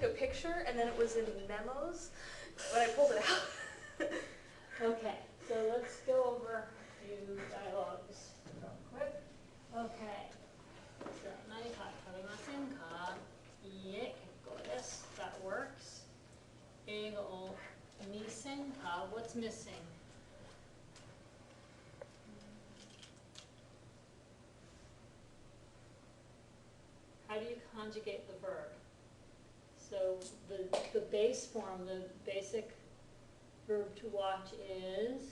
took a picture and then it was in memos, but I pulled it out. Okay, so let's go over a few dialogues real quick. Okay. So, 何か食べませんか? いいえ、結構です. That works. 英語を見せんか? What's missing? How do you conjugate the verb? So the base form, the basic verb to watch is,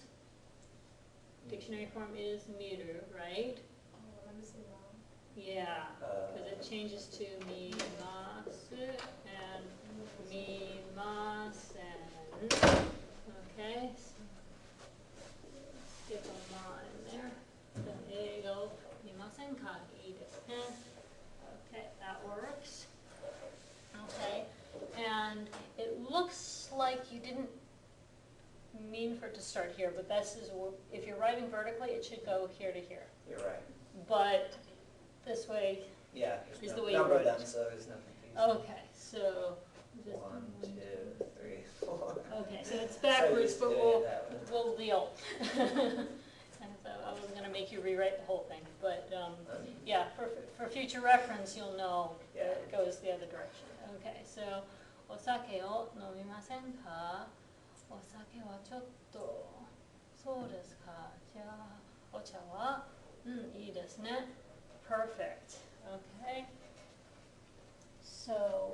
dictionary form is miru, right? Oh, I'm missing wrong. Yeah, because it changes to mimasu and mimasen. Okay, skip a ma in there. Then eigo mimasen ka ii desu ne. Okay, that works. Okay, and it looks like you didn't mean for it to start here, but this is, if you're writing vertically, it should go here to here. You're right. But this way, Yeah, is there's the no way you number wrote them, it. so there's no confusion. Okay, so just 1, 2, 3, 4. Okay, so it's backwards, So but used to doing it that way. we'll deal. And so I wasn't going to make you rewrite the whole thing, but yeah, for future reference, you'll know that it goes the other direction. Okay, so お酒を飲みませんか? お酒はちょっと。そうですか。じゃあお茶は、いいですね. Perfect. Okay. So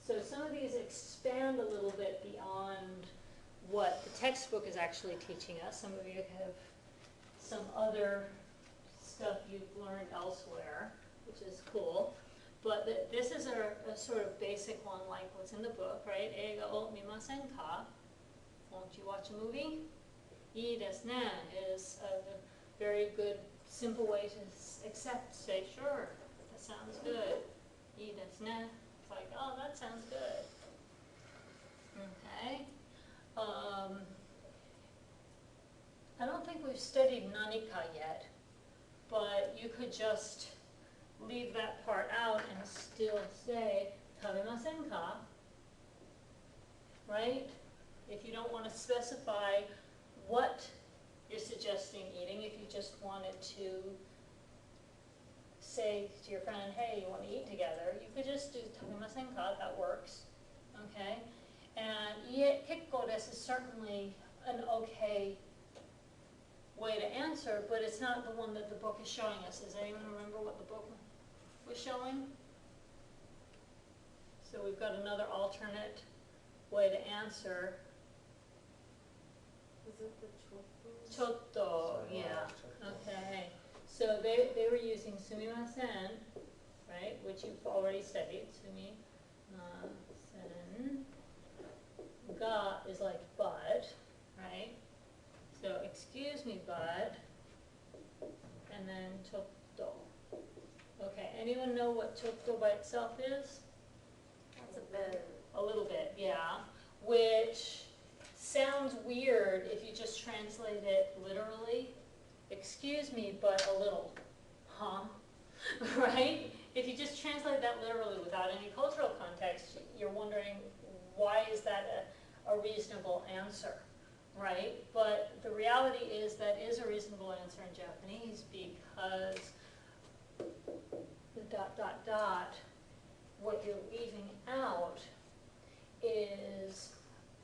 so some of these expand a little bit beyond what the textbook is actually teaching us. Some of you have some other stuff you've learned elsewhere, which is cool. But this is a sort of basic one, like what's in the book, right? 映画を見ませんか? Won't you watch a movie? いいですね is a very good, simple way to accept, say, sure, that sounds good. いいですね. It's like, oh, that sounds good. Okay. I don't think we've studied nanika yet, but you could just leave that part out and still say 食べませんか? Right? If you don't want to specify what you're suggesting eating, if you just wanted to say to your friend, hey, you want to eat together, you could just do 食べませんか? That works. Okay? And いえ、結構です is certainly an okay way to answer, but it's not the one that the book is showing us. Does anyone remember what the book was showing? So we've got another alternate way to answer. Is it the chotto? Chotto, yeah. Okay. So they were using sumimasen, right, which you've already studied. Sumimasen. Ga is like but, right? So excuse me, but, and then chotto. Okay, anyone know what chotto by itself is? That's a bit. A little bit, yeah. Which sounds weird if you just translate it literally. Excuse me, but a little. Huh? Right? If you just translate that literally without any cultural context, you're wondering why is that a reasonable answer, right? But the reality is that is a reasonable answer in Japanese because the ... what you're leaving out is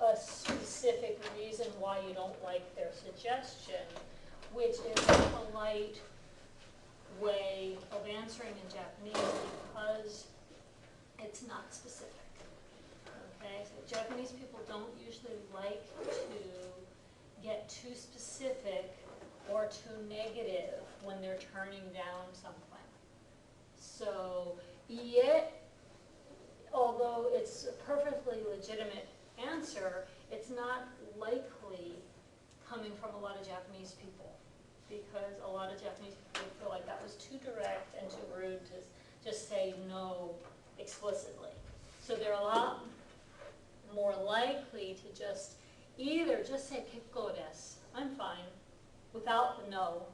a specific reason why you don't like their suggestion, which is a polite way of answering in Japanese because it's not specific. Okay, so Japanese people don't usually like to get too specific or too negative when they're turning down something. So, いえ, although it's a perfectly legitimate answer, it's not likely coming from a lot of Japanese people because a lot of Japanese people feel like that was too direct and too rude to just say no explicitly. So they're a lot more likely to just either just say 結構です, I'm fine, without the no,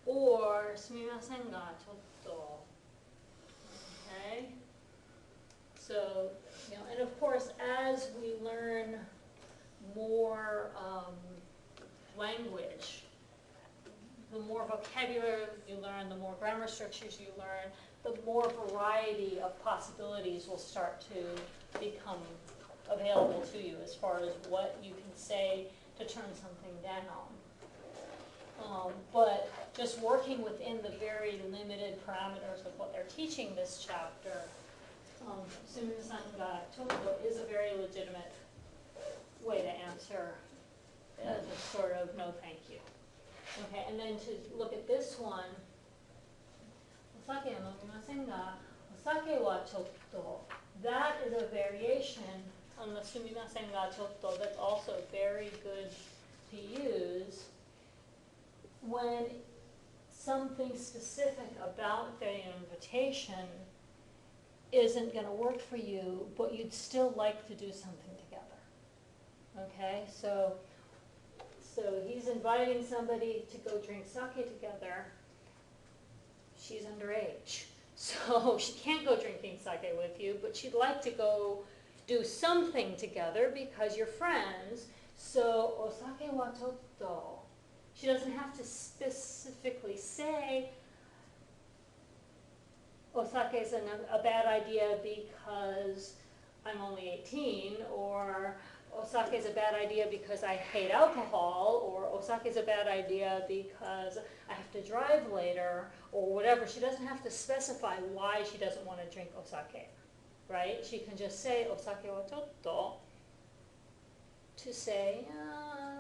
or すみませんがちょっと. Okay, So, and of course, as we learn more language, the more vocabulary you learn, the more grammar structures you learn, the more variety of possibilities will start to become available to you as far as what you can say to turn something down. But just working within the very limited parameters of what they're teaching this chapter, Sumu-san ga chotto is a very legitimate way to answer as a sort of no thank you. Okay, and then to look at this one, osake nomimasen ga, osake wa chotto. That is a variation on the sumimasen ga chotto that's also very good to use when something specific about the invitation isn't going to work for you, but you'd still like to do something together. Okay, so he's inviting somebody to go drink sake together. She's underage, so she can't go drinking sake with you, but she'd like to go do something together because you're friends. So osake wa chotto. She doesn't have to specifically say osake is a bad idea because I'm only 18, or osake is a bad idea because I hate alcohol, or osake is a bad idea because I have to drive later, or whatever. She doesn't have to specify why she doesn't want to drink osake, right? She can just say osake wa chotto to say,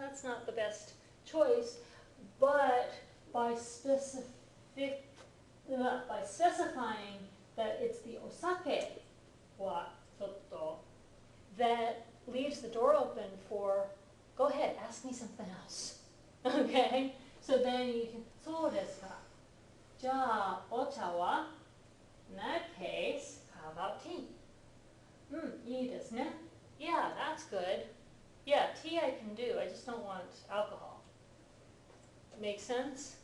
that's not the best choice, but by specifying that it's the osake wa chotto, that leaves the door open for, go ahead, ask me something else. Okay? So then you can, そうですか。じゃあ、お茶は in that case, how about tea? いいですね。Yeah, that's good. Yeah, tea I can do, I just don't want alcohol. Make sense?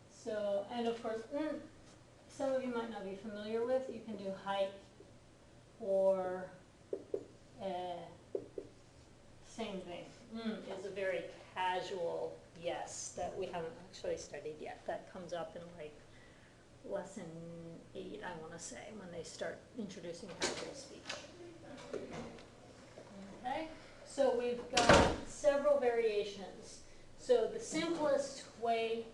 So, and of course, some of you might not be familiar with, you can do hai or same thing. Is a very casual yes that we haven't actually studied yet. That comes up in like lesson 8, I want to say, when they start introducing casual speech. Okay, so we've got several variations. So the simplest way,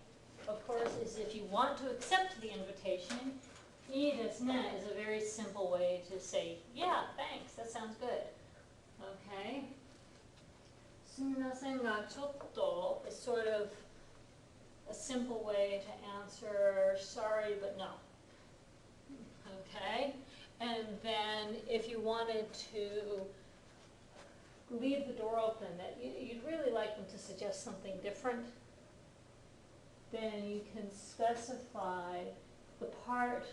of course, is if you want to accept the invitation, いいですね is a very simple way to say, yeah, thanks, that sounds good. Okay? すみませんがちょっと is sort of a simple way to answer sorry but no. Okay? And then if you wanted to leave the door open, that you'd really like them to suggest something different, then you can specify the part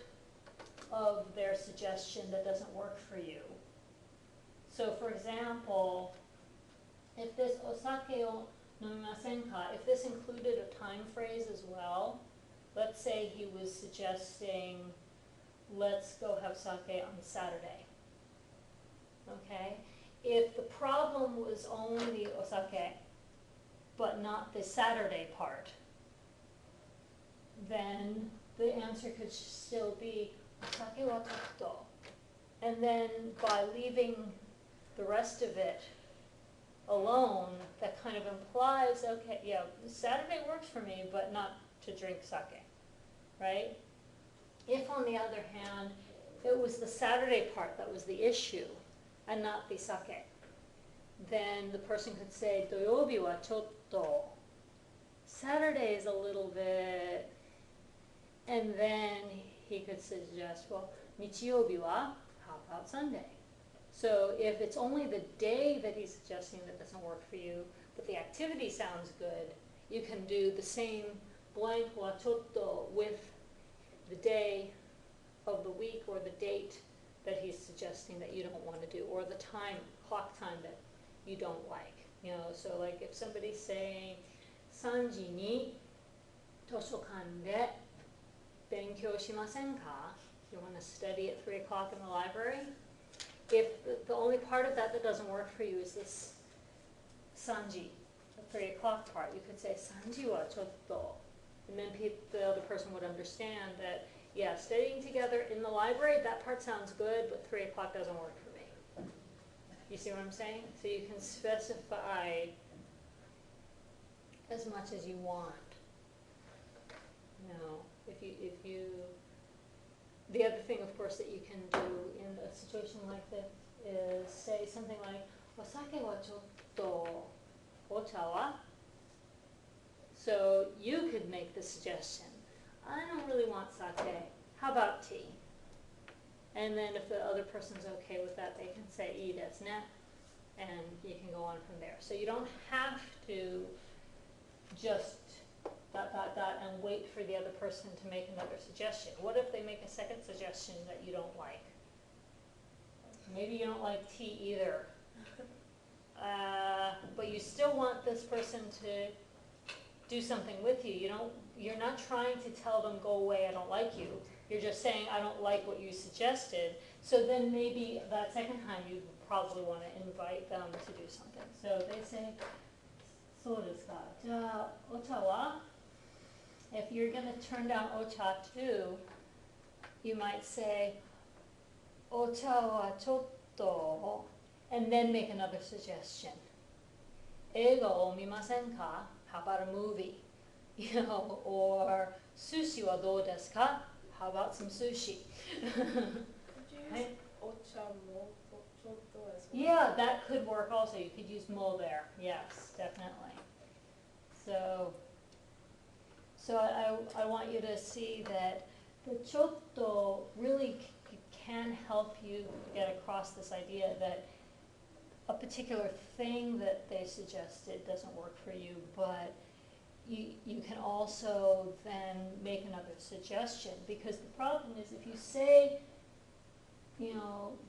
of their suggestion that doesn't work for you. So for example, if this osake o nomimasen ka, if this included a time phrase as well, let's say he was suggesting, let's go have sake on Saturday. Okay? If the problem was only the osake, but not the Saturday part, then the answer could still be osake wa chotto. And then by leaving the rest of it alone, that kind of implies, okay, yeah, Saturday works for me, but not to drink sake, right? If, on the other hand, it was the Saturday part that was the issue and not the sake, then the person could say, 土曜日はちょっと. Saturday is a little bit, and then he could suggest, well, 日曜日は how about Sunday? So if it's only the day that he's suggesting that doesn't work for you, but the activity sounds good, you can do the same blank wa chotto with the day of the week or the date that he's suggesting that you don't want to do, or the time, clock time that you don't like. You know, so like if somebody's saying, 3時に図書館で勉強しませんか? You want to study at 3 o'clock in the library. If the only part of that that doesn't work for you is this sanji, the 3 o'clock part, you could say sanji wa chotto. And then the other person would understand that, yeah, studying together in the library, that part sounds good, but 3 o'clock doesn't work for me. You see what I'm saying? So you can specify as much as you want. The other thing, of course, that you can do in a situation like this is say something like, "Osake wa chotto, ocha wa?" So you could make the suggestion, "I don't really want sake. How about tea?" And then if the other person's okay with that, they can say, "ii desu ne," and you can go on from there. So you don't have to just ... and wait for the other person to make another suggestion. What if they make a second suggestion that you don't like? Maybe you don't like tea either, but you still want this person to do something with you. You're not trying to tell them, "Go away, I don't like you." You're just saying, "I don't like what you suggested." So then maybe that second time you probably want to invite them to do something. So they say, "So desu ka? Ja, ocha wa?" If you're going to turn down ocha too, you might say, "Ocha wa chotto," and then make another suggestion. "Eiga o mimasen ka?" How about a movie? Or "Sushi wa dou desu ka?" How about some sushi? Could you use ocha mo chotto as well? Yeah, that could work also. You could use mo there. Yes, definitely. So I want you to see that the chotto really can help you get across this idea that a particular thing that they suggested doesn't work for you, but you can also then make another suggestion. Because the problem is if you say,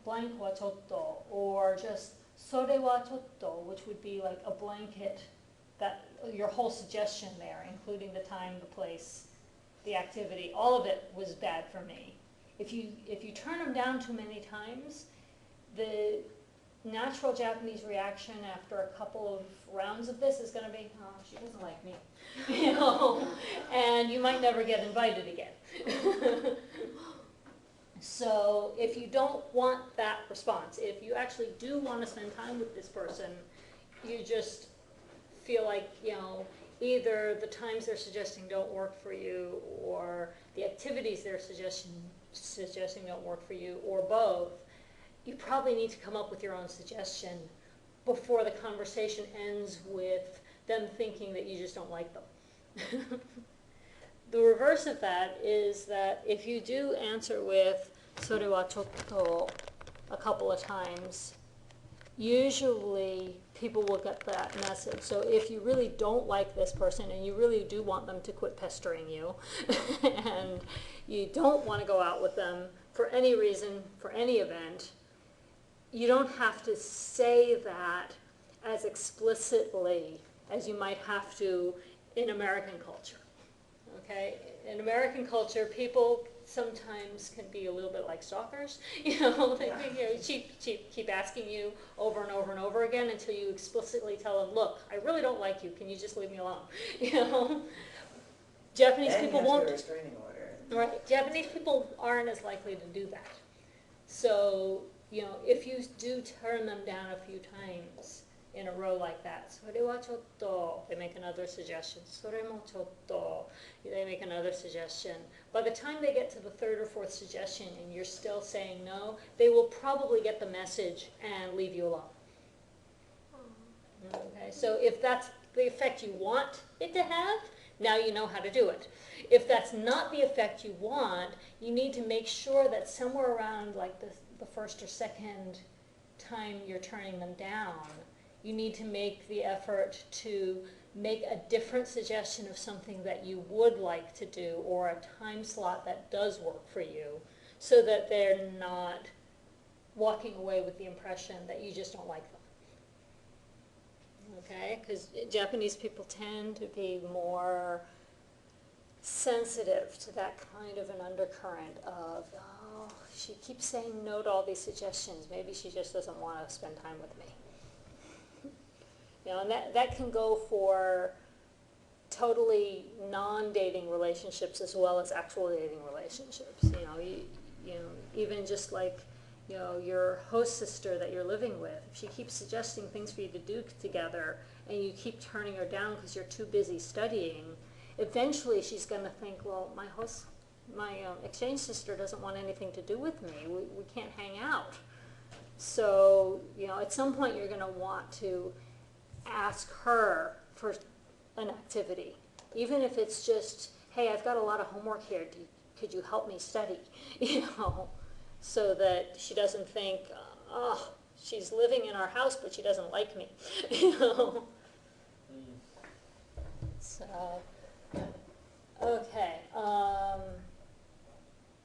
blank wa chotto, or just sore wa chotto, which would be like a blanket, that your whole suggestion there, including the time, the place, the activity, all of it was bad for me. If you turn them down too many times, the natural Japanese reaction after a couple of rounds of this is going to be, "Oh, she doesn't like me," and you might never get invited again. So if you don't want that response, if you actually do want to spend time with this person, you just feel like, either the times they're suggesting don't work for you, or the activities they're suggesting don't work for you, or both, you probably need to come up with your own suggestion before the conversation ends with them thinking that you just don't like them. The reverse of that is that if you do answer with "sore wa chotto" a couple of times, usually people will get that message. So if you really don't like this person and you really do want them to quit pestering you and you don't want to go out with them for any reason, for any event, you don't have to say that as explicitly as you might have to in American culture. Okay? In American culture, people sometimes can be a little bit like stalkers. Keep asking you over and over and over again until you explicitly tell them, "Look, I really don't like you. Can you just leave me alone?" Japanese Then people you have won't. to get a restraining order. Right. Japanese people aren't as likely to do that. So, if you do turn them down a few times in a row like that, "Sore wa chotto," they make another suggestion. "Sore mo chotto," they make another suggestion. By the time they get to the third or fourth suggestion and you're still saying no, they will probably get the message and leave you alone. Okay, so if that's the effect you want it to have, now you know how to do it. If that's not the effect you want, you need to make sure that somewhere around like the first or second time you're turning them down, you need to make the effort to make a different suggestion of something that you would like to do, or a time slot that does work for you, so that they're not walking away with the impression that you just don't like them. Okay? Because Japanese people tend to be more sensitive to that kind of an undercurrent of, oh, she keeps saying no to all these suggestions. Maybe she just doesn't want to spend time with me. You know, and that can go for totally non-dating relationships as well as actual dating relationships. You know, even just like, you know, your host sister that you're living with, if she keeps suggesting things for you to do together and you keep turning her down because you're too busy studying, eventually she's going to think, well, my exchange sister doesn't want anything to do with me. We can't hang out. So, you know, at some point you're going to want to ask her for an activity, even if it's just, hey, I've got a lot of homework here. Could you help me study? You know, so that she doesn't think, oh, she's living in our house, but she doesn't like me. You know. So, okay.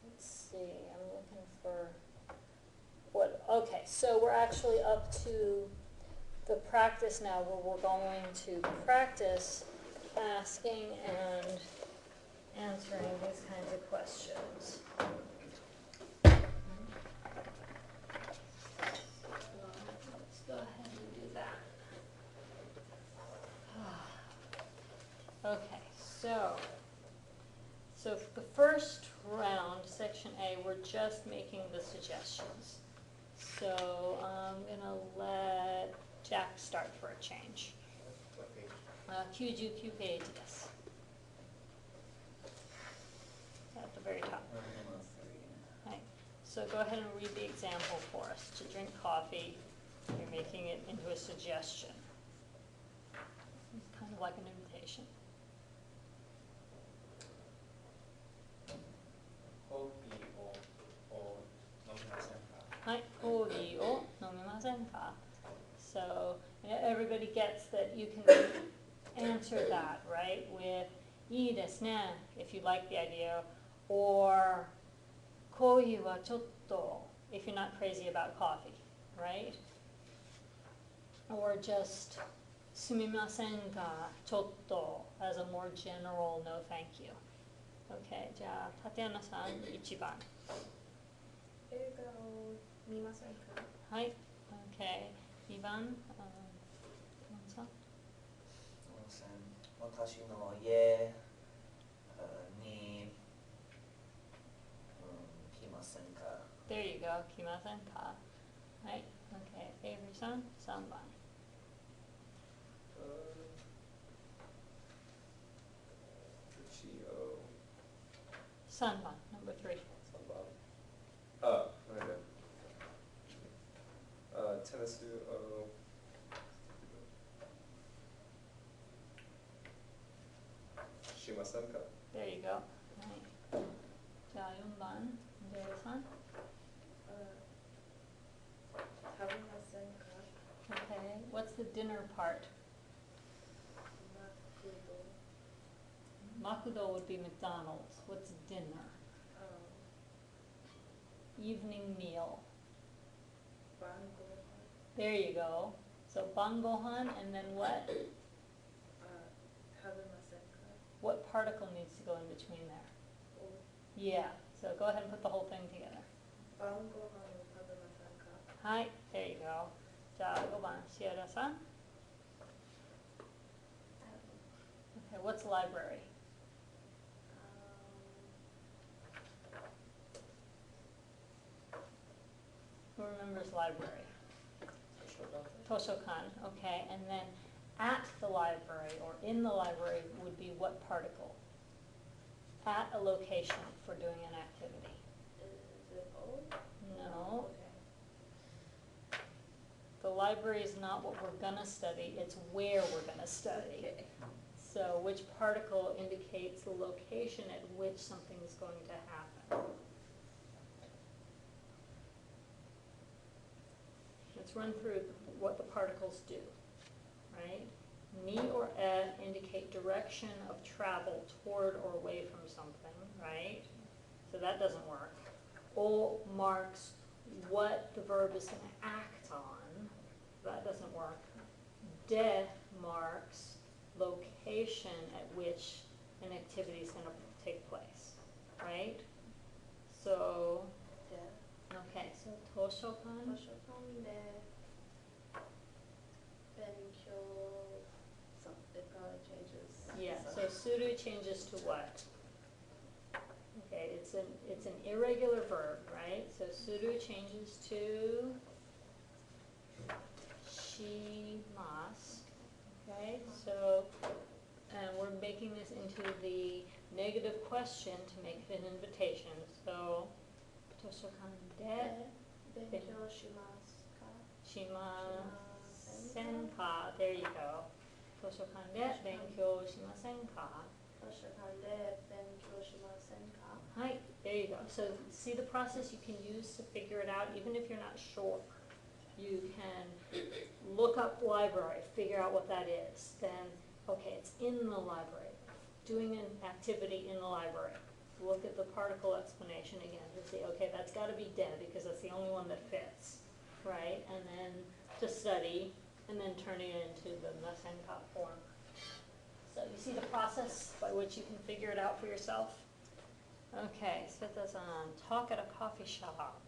Let's see. I'm looking for what. Okay, so we're actually up to the practice now, where we're going to practice asking and answering these kinds of questions. Let's go ahead and do that. Okay, so for the first round, section A, we're just making the suggestions. So I'm gonna let Jack start for a change. What page? 99ページです。At the very top. Right. So go ahead and read the example for us. To drink coffee, you're making it into a suggestion. It's kind of like an invitation. コーヒーを飲みませんか? はい、コーヒーを飲みませんか? So everybody gets that you can answer that, right, with いいですね, if you like the idea, or コーヒーはちょっと, if you're not crazy about coffee, right? Or just すみませんか, ちょっと, as a more general no thank you. Okay, じゃあ、タテヤナさん、1番。映画を見ませんか? はい、okay. 2番、さん。私の家に来ませんか? There you go, 来ませんか? はい、okay. Avery さん、3番。3番、number 3。3番。あ、なんだ。テニスしませんか? There you go. はい。じゃあ4番、ジェイさん。食べませんか? Okay, what's the dinner part? マクド would be McDonald's. What's dinner? Evening meal. 晩ご飯. There you go. So 晩ご飯 and then what? 食べませんか? What particle needs to go in between there? Oh. Yeah, so go ahead and put the whole thing together. 晩ご飯を食べませんか? はい, there you go. じゃあ5番、シアラさん。Okay, what's library? Who remembers library? Toshokan, okay, and then at the library or in the library would be what particle? At a location for doing an activity. Is it O? No. Okay. The library is not what we're gonna study, it's where we're gonna study. Okay. So which particle indicates the location at which something is going to happen? Let's run through what the particles do, right? Ni or e indicate direction of travel toward or away from something, right? So that doesn't work. O marks what the verb is going to act on. That doesn't work. De marks location at which an activity is going to take place, right? So, okay, so toshokan, 図書館で勉強 so it probably changes. yeah, so suru changes to what? Okay, it's an irregular verb, right? So suru changes to shimasu, okay? So, and we're making this into the negative question to make it an invitation. So, toshokan de 勉強しますか shimasen ka. There you go. Toshokan de benkyou shimasen ka. 図書館で勉強しませんか Hi, there you go. So see the process you can use to figure it out, even if you're not sure. You can look up library, figure out what that is. Then, okay, it's in the library. Doing an activity in the library. Look at the particle explanation again to see, okay, that's got to be de because that's the only one that fits, right? And then to study, and then turning it into the masenka form. So you see the process by which you can figure it out for yourself? Okay, so that's on talk at a coffee shop.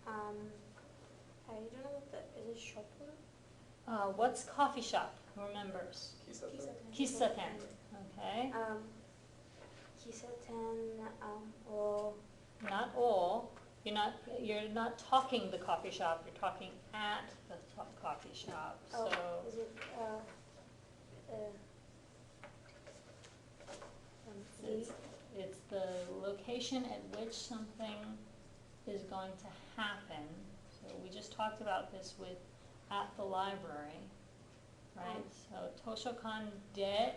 I don't know what the, is it shop? What's coffee shop? Who remembers? Kisaten. Kisaten. Okay. Kisaten, or Not all. You're not talking the coffee shop. You're talking at the coffee shop. So is it it's the location at which something is going to happen. So we just talked about this with at the library, right? So toshokan de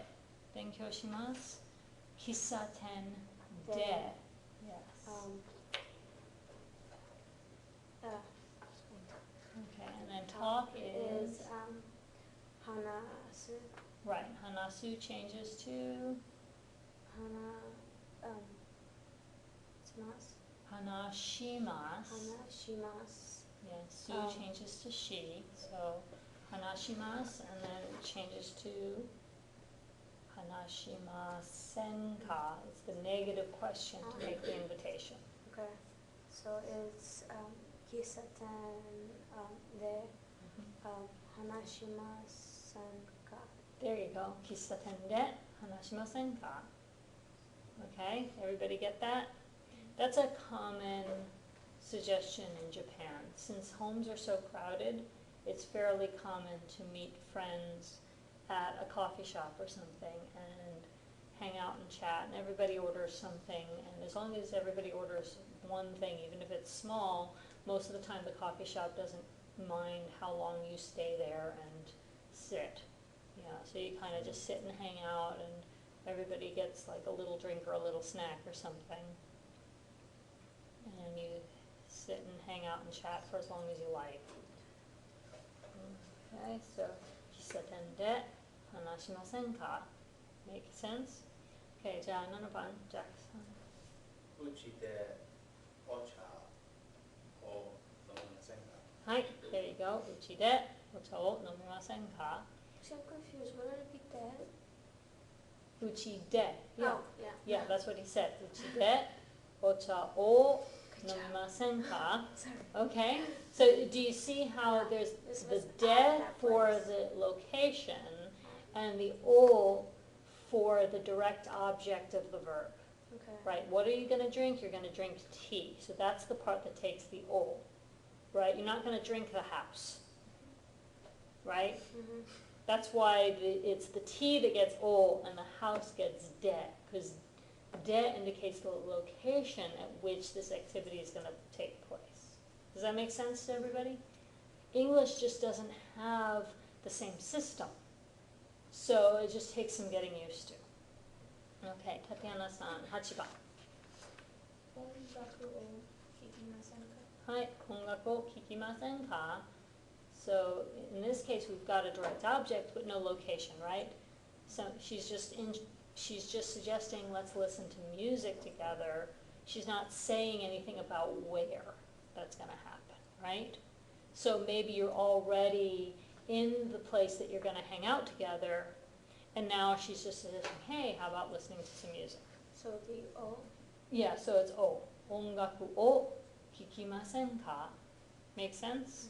benkyou shimasu, kisaten de. Yes. Okay, and then talk is hanasu, right. Hanasu changes to hanashimasu. hanashimasu. Yeah, su changes to she, so hanashimasu, and then it changes to hanashimasenka. It's the negative question to make the invitation. Okay, so it's kisaten de hanashimasenka. There you go. Kisaten de hanashimasenka. Okay, everybody get that? That's a common suggestion in Japan. Since homes are so crowded, it's fairly common to meet friends at a coffee shop or something and hang out and chat, and everybody orders something, and as long as everybody orders one thing, even if it's small, most of the time the coffee shop doesn't mind how long you stay there and sit. Yeah, so you kind of just sit and hang out, and everybody gets like a little drink or a little snack or something, and you sit and hang out and chat for as long as you like. Okay, so kisaten de hanashimasen ka. Make sense? Okay, じゃあ7番、ジャックさん。うちでお茶を飲みませんかはい、there you go. うちでお茶を飲みませんか Actually, I'm confused. What did it be dead? うちで。Yeah, Oh, yeah. yeah, that's what he said. うちでお茶を飲みませんか Sorry. Okay, so do you see how there's This the was de at that for place. the location and the o for the direct object of the verb, Okay. right? What are you going to drink? You're going to drink tea. So that's the part that takes the o, right? You're not going to drink the house, right? Mm-hmm. That's why it's the tea that gets o and the house gets de, because de indicates the location at which this activity is going to take place. Does that make sense to everybody? English just doesn't have the same system, so it just takes some getting used to. Okay, Tatiana-san, 8番。音楽を聴きませんかはい、音楽を聴きませんか So in this case, we've got a direct object but no location, right? So she's just suggesting let's listen to music together. She's not saying anything about where that's going to happen, right? So maybe you're already in the place that you're going to hang out together, And now she's just suggesting, hey, how about listening to some music? So the O. Yeah, so it's o. 音楽を聴きませんか? Make sense?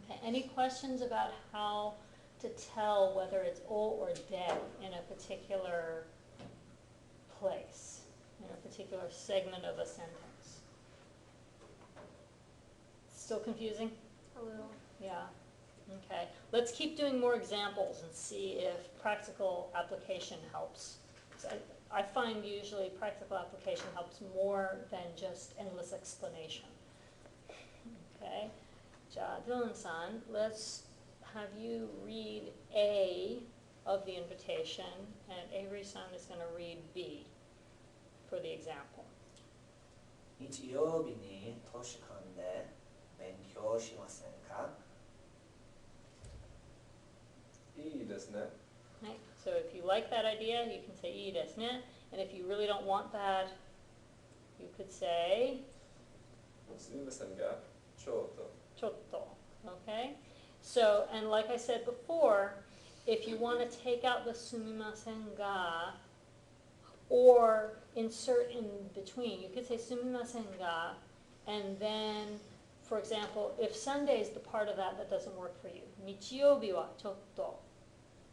Okay, any questions about how to tell whether it's o or de in a particular place, in a particular segment of a sentence? Still confusing? A little. Yeah. Okay. Let's keep doing more examples and see if practical application helps. So I find usually practical application helps more than just endless explanation. Okay. Dylan-san, let's have you read A of the invitation, and Avery-san is going to read B for the example. 日曜日に図書館で勉強しませんか? いいですね。 Right. So if you like that idea, you can say いいですね. And if you really don't want that, you could say すみませんが、ちょっと。ちょっと. Okay? So, and like I said before, if you want to take out the すみませんが or insert in between, you could say すみませんが, and then, for example, if Sunday is the part of that doesn't work for you, 日曜日はちょっと,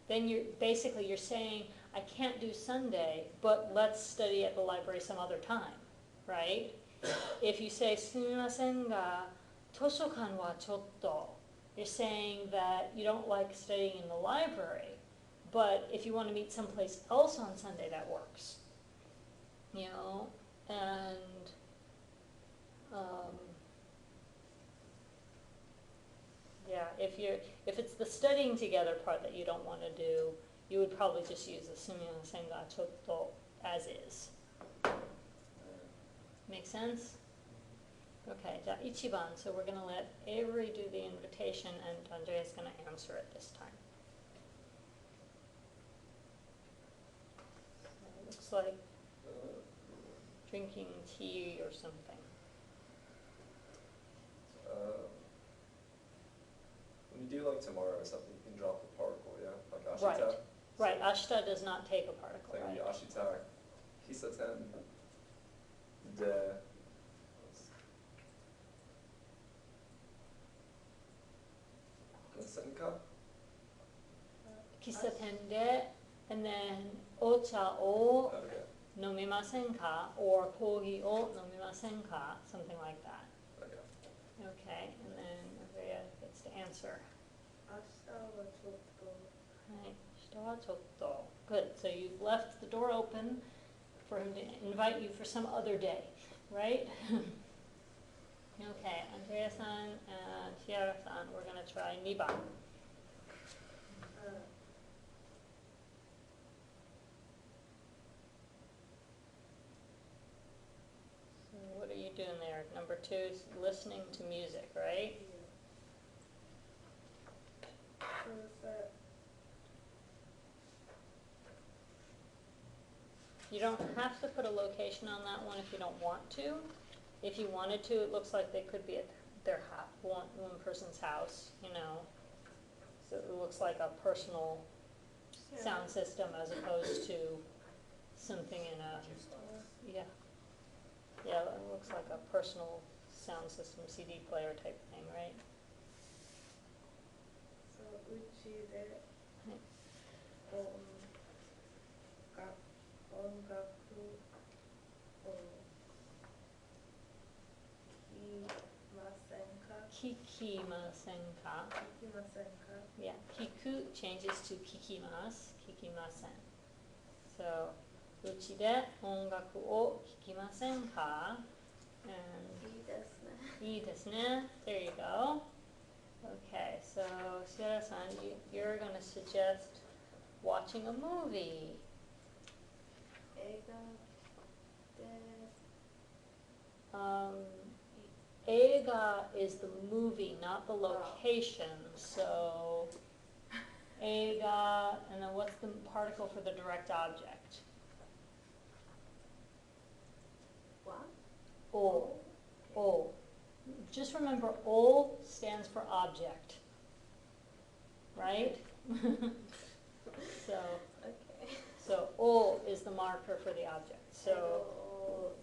then you're saying, I can't do Sunday, but let's study at the library some other time, right? If you say すみませんが、図書館はちょっと, you're saying that you don't like studying in the library, but if you want to meet someplace else on Sunday, that works. You know, and yeah, if it's the studying together part that you don't want to do, you would probably just use the すみませんがちょっと as is. Make sense? Okay, じゃあ1番, so we're going to let Avery do the invitation and Andrea's going to answer it this time. So it looks like drinking tea or something. When you do like tomorrow or something, you can drop the particle, yeah? Like Right. ashita. Right, ashita does not take a particle, Like right? ashita, hisaten, de. Senka? Kisaten de, and then ocha o Okay. nomimasen ka, or kogi o nomimasen ka, something like that. Okay. Okay, and then Andrea gets to answer. 明日はちょっと。 Right, 明日はちょっと. Good, so you've left the door open for him to invite you for some other day, right? Okay, Andrea-san and Chiara-san, we're going to try 2番. So what are you doing there? Number 2 is listening to music, right? You don't have to put a location on that one if you don't want to. If you wanted to, it looks like they could be at their one person's house, you know. So it looks like a personal sound system as opposed to something in a, yeah. Yeah, it looks like a personal sound system, CD player type thing, right? そう、うちで音楽を聴きませんか？ Kikimasen ka? Yeah, kiku changes to kikimasu, kikimasen. So, うちで音楽を聴きませんか? And いいですね。いいですね. There you go. Okay, so Sierra-san, you're going to suggest watching a movie. 映画で Eiga is the movie, not the location. So, eiga, and then what's the particle for the direct object? は O. O. Just remember, O stands for object. Right? So, Okay. so O is the marker for the object. So,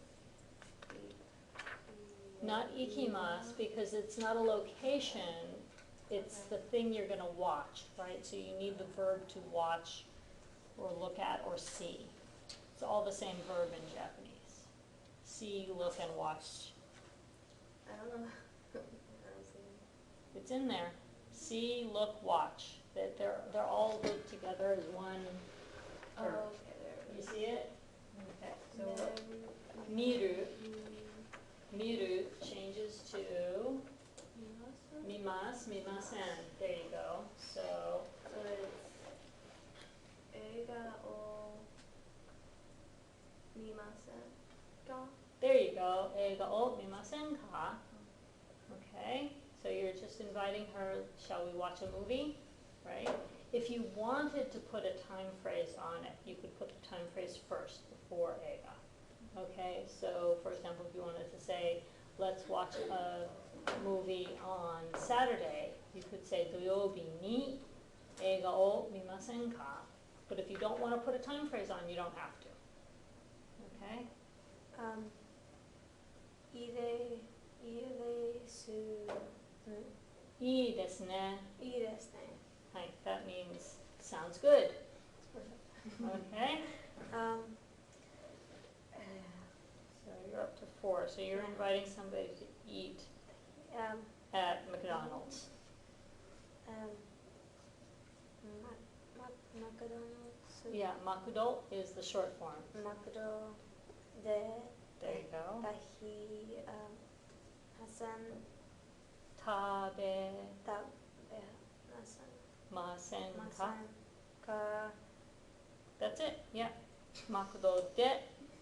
not ikimasu because it's not a location, it's the thing you're going to watch, right? So you need the verb to watch or look at or see. It's all the same verb in Japanese. See, look, and watch. I don't know. I don't see it. It's in there. See, look, watch. They're all grouped together as one. Oh, verb. okay, there it You is. see it? Okay. So Then, miru, mm, miru changes to mimasu? mimasu, mimasen. There you go. So So it's 映画を見ませんか? there you go. 映画を見ませんか? Okay. So you're just inviting her, shall we watch a movie? Right? If you wanted to put a time phrase on it, you could put the time phrase first before 映画. Okay? So for example, if you wanted to say, let's watch a movie on Saturday, you could say 土曜日に映画を見ませんか? But if you don't want to put a time phrase on, you don't have to. Okay? 入れすいいですね. いいですね. Hi, that means sounds good. Okay? So you're up to 4. So you're inviting somebody to eat at McDonald's. マクドナルド Yeah, Makudo is the short form. マクドで There you go. たひ挟ん食べたませんませんか?か That's it. Yeah. Makudo de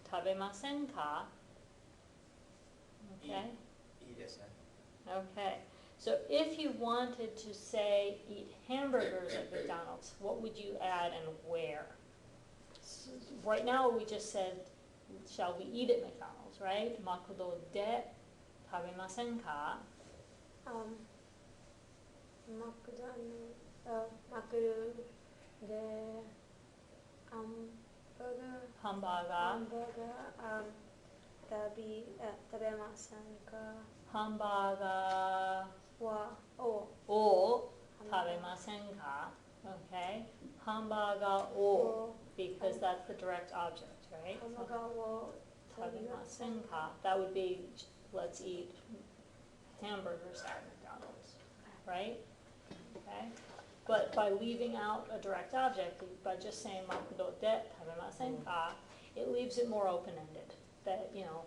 食べませんか? Okay. いいですね。 Okay. So if you wanted to say eat hamburgers at McDonald's, what would you add and where? Right now we just said, shall we eat at McDonald's, right? Makudo de 食べませんか? マクドマクドでハンバーガーハンバーガー。ハンバーガー食べませんかハンバーガをーを食べませんか? Okay. ハンバーガーを because that's the direct object, right? ハンバーガーを食べませんか? That would be let's eat hamburgers at McDonald's, right? Okay. But by leaving out a direct object, by just saying makudo de 食べませんか, it leaves it more open-ended. That, you know,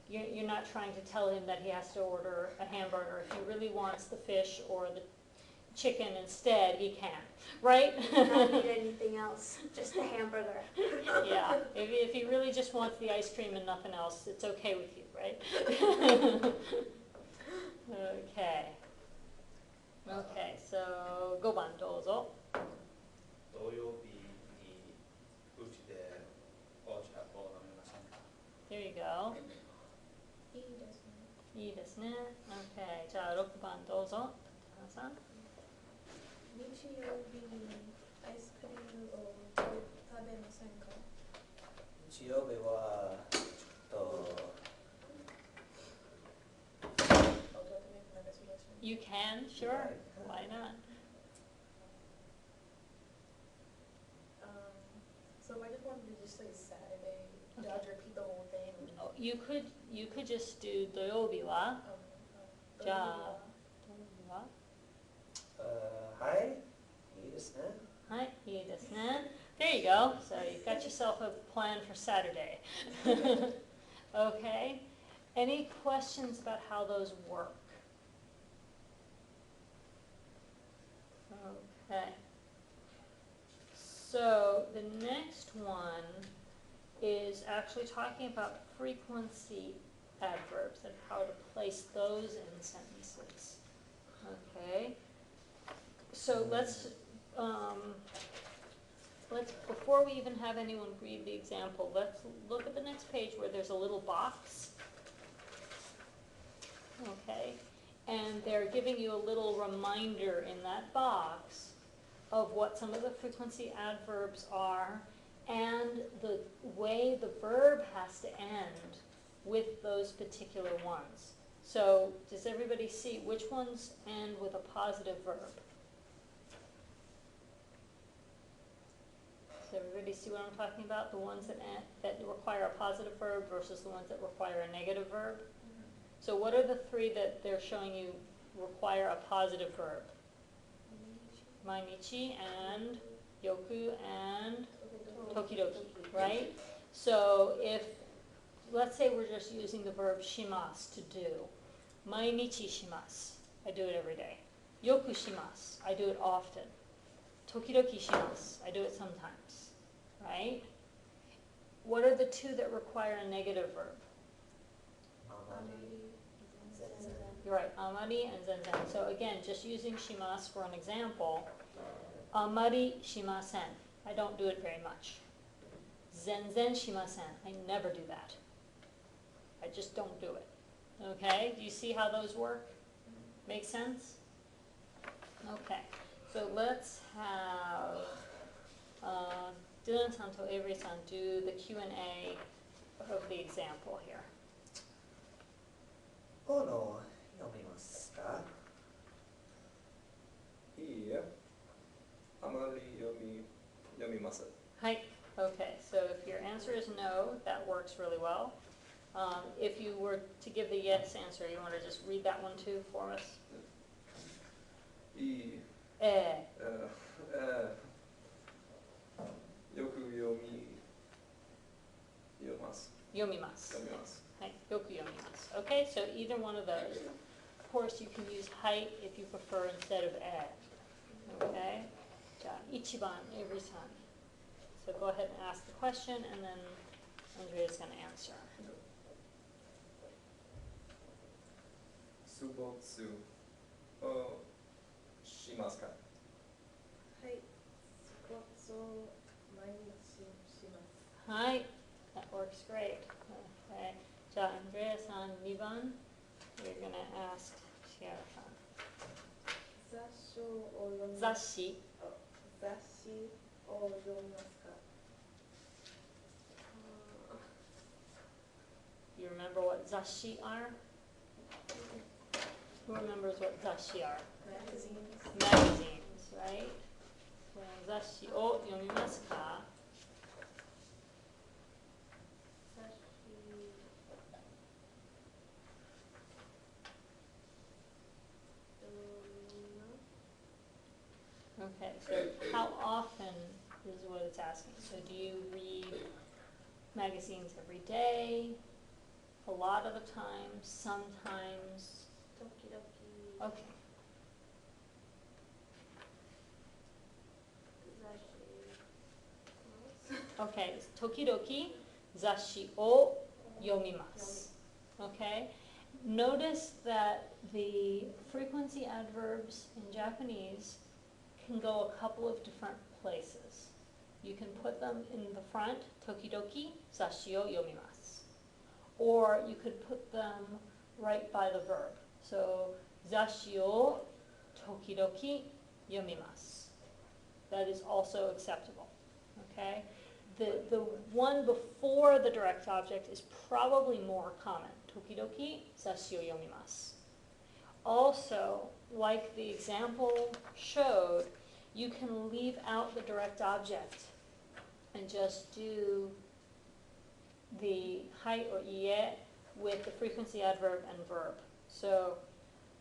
you're not trying to tell him that he has to order a hamburger. If he really wants the fish or the chicken instead, he can, right? not eat anything else, just a hamburger. Yeah, if he really just wants the ice cream and nothing else, it's okay with you, right? Okay. Okay, so 5番どうぞ。土曜日にうちでお茶を飲みませんか? There you go. いいですね。いいですね。Okay, じゃあ6番どうぞ。高田さん。日曜日にアイスクリームを食べませんか? 日曜日はちょっと Oh, do I have to make another suggestion? You can, sure. Why not? So if I just wanted to just say Saturday, do I have to repeat the whole thing? Oh, you could just do 土曜日は。じゃあ土曜日は。はいいいですね。はい、いいですね。There you go. So you've got yourself a plan for Saturday. Okay. Any questions about how those work? Okay. So the next one is actually talking about frequency adverbs and how to place those in sentences. Okay. So let's before we even have anyone read the example, let's look at the next page where there's a little box. Okay, and they're giving you a little reminder in that box of what some of the frequency adverbs are and the way the verb has to end with those particular ones. So does everybody see which ones end with a positive verb? Does everybody see what I'm talking about? The ones that require a positive verb versus the ones that require a negative verb? So what are the three that they're showing you require a positive verb? Mainichi and yoku and tokidoki, right? So if, let's say we're just using the verb shimasu to do. Mainichi shimasu, I do it every day. Yoku shimasu, I do it often. Tokidoki shimasu, I do it sometimes, right? What are the two that require a negative verb? You're right, amari and zenzen. So again, just using shimasu for an example, amari shimasen, I don't do it very much. Zenzen shimasen, I never do that. I just don't do it. Okay, do you see how those work? Make sense? Okay, so let's have Dylan-san to Avery-san do the Q&A of the example here. この読みますか？いいえ。あまり読みません。 Hi. Okay, so if your answer is no, that works really well. If you were to give the yes answer, you want to just read that one too for us? いい。よく読ます。 Yomimasu. 読みます。 Hi. Yoku yomimasu. Okay, so either one of those. Of course, you can use height if you prefer instead of Okay? じゃあ、1番、Avery-san. So go ahead and ask the question, and then Andrea's going to answer. スポーツをしますか？はい。スポーツを毎日します。Hi. That works great. Okay. じゃあ、Andrea-san, 2番. You're going to ask Shiara-san. 雑誌を読み雑誌. 雑誌を読みますか？ You remember what 雑誌 are? Who remembers what 雑誌 are? Magazines, right? So 雑誌を読みますか? 雑誌 Okay, so how often is what it's asking. So do you read magazines every day? A lot of the time? Sometimes? 時々 Okay. 雑誌 Okay, 時々雑誌を読みます. Okay? Notice that the frequency adverbs in Japanese can go a couple of different places. You can put them in the front, 時々雑誌を読みます. Or you could put them right by the verb. So, 雑誌を時々読みます. That is also acceptable. Okay? The one before the direct object is probably more common. 時々雑誌を読みます. Also, like the example showed, you can leave out the direct object and just do the はい or いいえ with the frequency adverb and verb. So,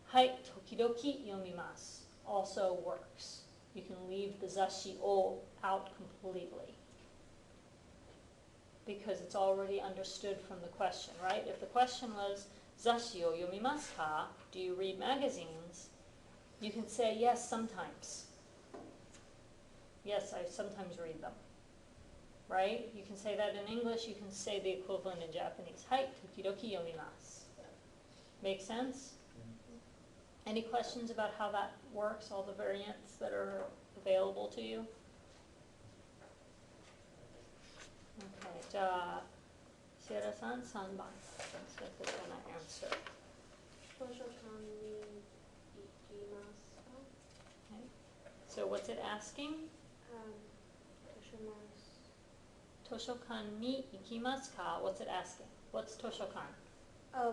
はい、時々読みます also works. You can leave the 雑誌を out completely because it's already understood from the question, right? If the question was 雑誌を読みますか? Do you read magazines? You can say yes sometimes. Yes, I sometimes read them. Right? You can say that in English, you can say the equivalent in Japanese. はい、時々読みます. Make sense? Any questions about how that works, all the variants that are available to you? Okay, じゃあ、シエラさん3番. So if they're going to answer. 図書館に行きますか？ Okay. So what's it asking? Toshokan ni ikimasu ka? What's it asking? What's toshokan? I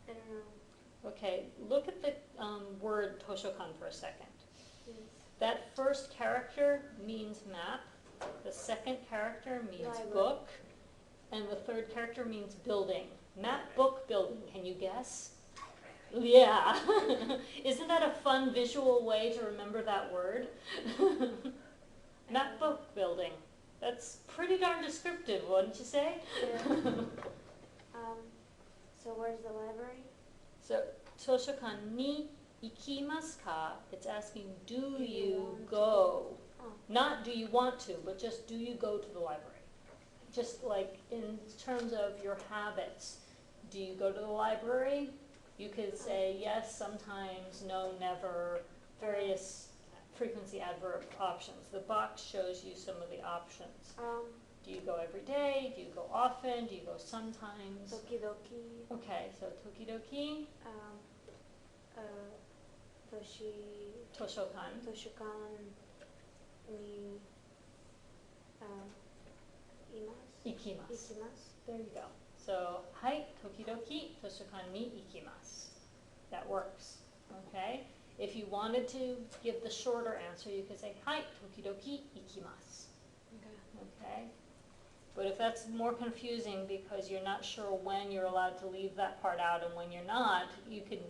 don't know. Okay, look at the word toshokan for a second. Yes. That first character means map, the second character means Library. book, and the third character means building. Map, book, building. Can you guess? Yeah. Isn't that a fun visual way to remember that word? Map, book, building. That's pretty darn descriptive, wouldn't you say? Yeah. So where's the library? So, toshokan ni ikimasu ka? It's asking, do Do you you want to go? Oh. Not do you want to, but just do you go to the library? Just like in terms of your habits. Do you go to the library? You could say yes, sometimes, no, never, various frequency adverb options. The box shows you some of the options. Do you go every day? Do you go often? Do you go sometimes? Dokidoki. Okay, so tokidoki, toshokan, Toshokan ni ikimasu. ikimasu. There you go. So, hai, tokidoki, toshokan ni ikimasu. That works, okay? If you wanted to give the shorter answer, you could say, hai, tokidoki ikimasu, okay? But if that's more confusing because you're not sure when you're allowed to leave that part out and when you're not, you can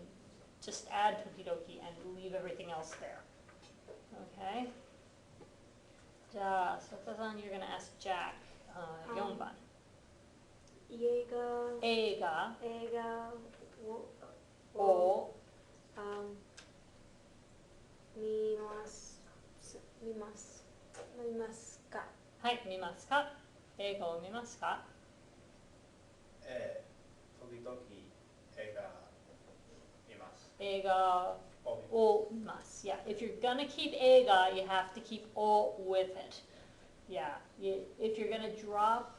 just add tokidoki and leave everything else there, okay? Sota-san, you're going to ask Jack, 4番. 家が映画をを見ますか？はい、見ますか？映画を見ますか？時々映画見ます。映画をを見ます。Yeah, if you're gonna keep 映画, you have to keep を with it. Yeah, if you're gonna drop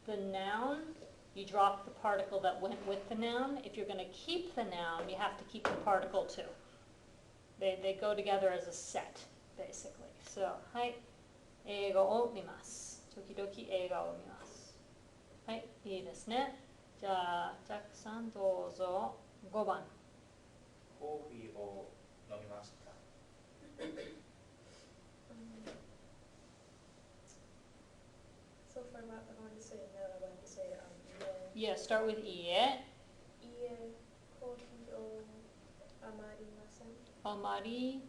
the noun, you drop the particle that went with the noun. If you're gonna keep the noun, you have to keep the particle too. They go together as a set, basically. So, はい、映画を見ます。時々映画を見ます。はい、いいですね。じゃあ、ジャックさんどうぞ。5番。コーヒーを飲みますか？ So for map, I want to say no. I want to say Yeah, start with いいえ。コーヒーをあまりません。あまり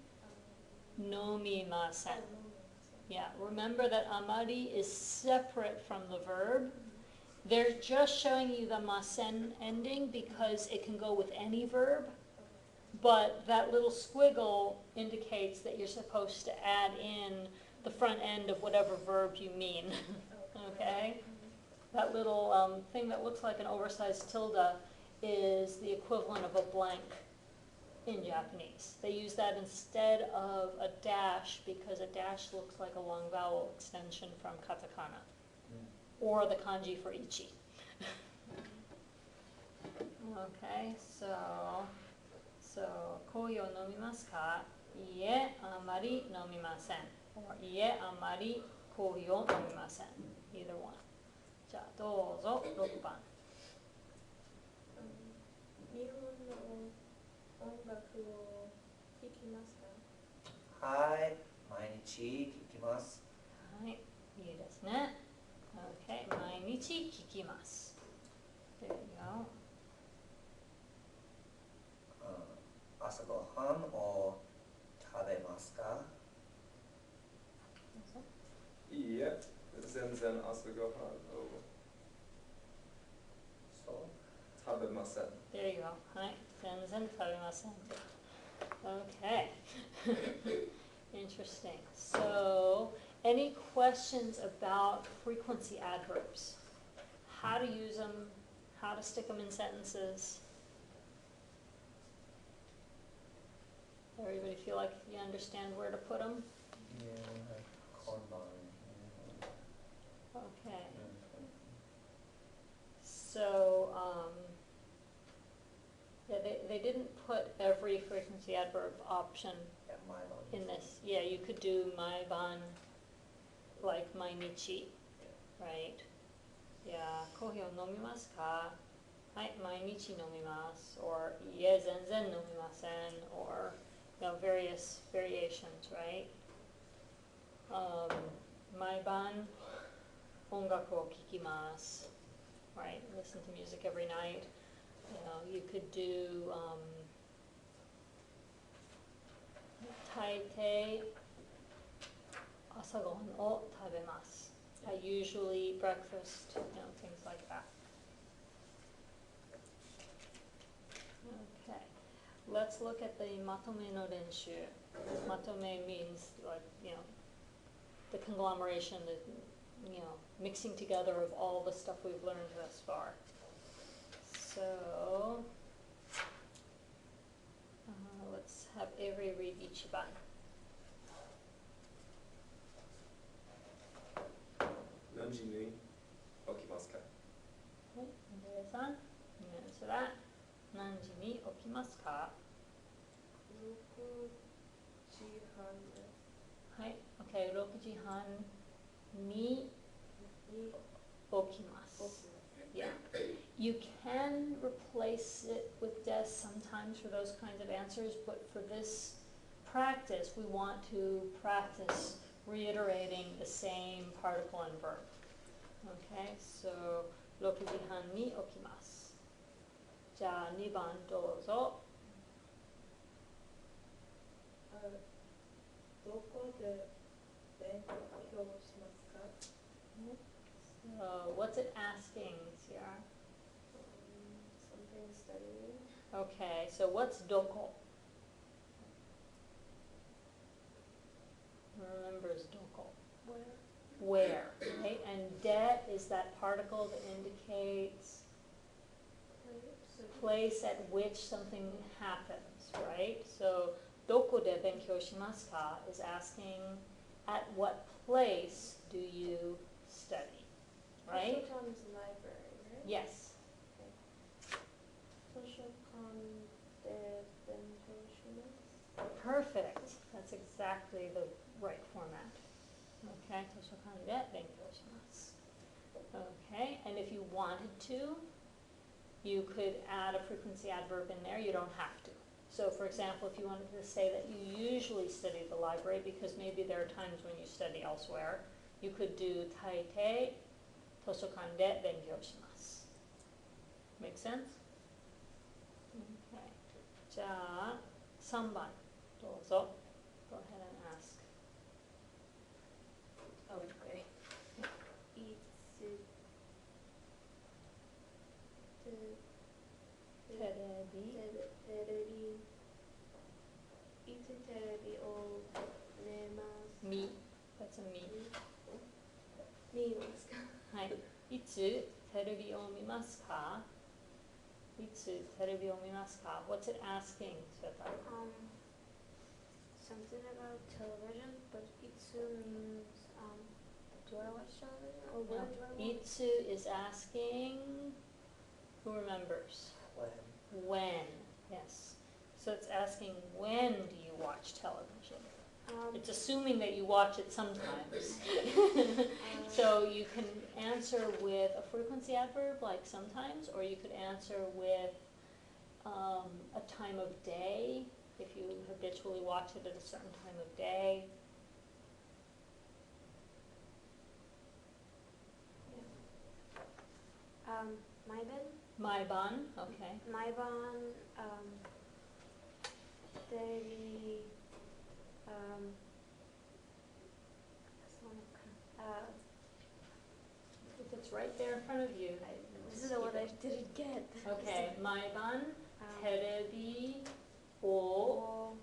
飲みません。飲みません。 Yeah, remember that amari is separate from the verb. They're just showing you the masen ending because it can go with any verb, but that little squiggle indicates that you're supposed to add in the front end of whatever verb you mean, okay? That little thing that looks like an oversized tilde is the equivalent of a blank in Japanese. They use that instead of a dash because a dash looks like a long vowel extension from katakana, or the kanji for ichi. Okay, so コーヒーを飲みますか？いいえ、あまり飲みません。or いいえ、あまりコーヒーを飲みません。Either one. じゃあどうぞ、6番。日本の音楽を聴きますか？はい、毎日聞きます。はい、いいですね。Okay, 毎日聞きます。There you go. 朝ごはんを食べますか？いいえ、全然朝ごはんを食べません。There you go. はい、全然食べません。Okay. Interesting. So, any questions about frequency adverbs? How to use them, how to stick them in sentences? Everybody feel like you understand where to put them? Okay. So, Yeah, they didn't put every frequency adverb option Yeah,毎晩 in this. Yeah, you could do毎晩 like 毎日, right? Yeah, コーヒーを飲みますか? はい、毎日飲みます. Or いえ、全然飲みません. Or, various variations, right? 毎晩音楽を聴きます. Right? Listen to music every night. You could do 大抵朝ごはんを食べます. I usually eat breakfast, things like that. Okay, let's look at the まとめの練習. まとめ means like, the conglomeration, mixing together of all the stuff we've learned thus far. So, let's have Avery read 1番. 何時に起きますか? Okay, Andrea-san, you answer that. 何時に起きますか? 6時半です。はい、okay, 6時半に起きます. Yeah. You can replace it with des sometimes for those kinds of answers, but for this practice, we want to practice reiterating the same particle and verb. Okay, so 6時半に起きます. じゃあ2番どうぞ. どこで勉強しますか? So what's it asking, Ciara? Something studying. Okay, so what's doko? Remembers doko. Where, right? And de is that particle that indicates place at which something happens, right? So, どこで勉強しますか is asking at what place do you study, right? 図書館's library, right? Yes. 図書館で勉強します. Perfect. That's exactly the right format. Okay, 図書館で勉強します. Okay, and if you wanted to, you could add a frequency adverb in there. You don't have to. So, for example, if you wanted to say that you usually study at the library because maybe there are times when you study elsewhere, you could do 大抵図書館で勉強します. Make sense? Okay. じゃあ3番どうぞ. Go ahead and ask. Okay. いつテレビを見ます。み That's a me. 見ますか? はい. いつテレビを見ますか? いつテレビを見ますか? What's it asking, Sveta? Something about television, but itsu means do I watch television or when do I watch? Itsu is asking, who remembers? When, yes. So it's asking when do you watch television? It's assuming that you watch it sometimes. So you can answer with a frequency adverb like sometimes, or you could answer with a time of day, if you habitually watch it at a certain time of day. Maiban, okay. Maiban, terebi, If it's right there in front of you. this is what I didn't get. Okay, Maiban, terebi, o,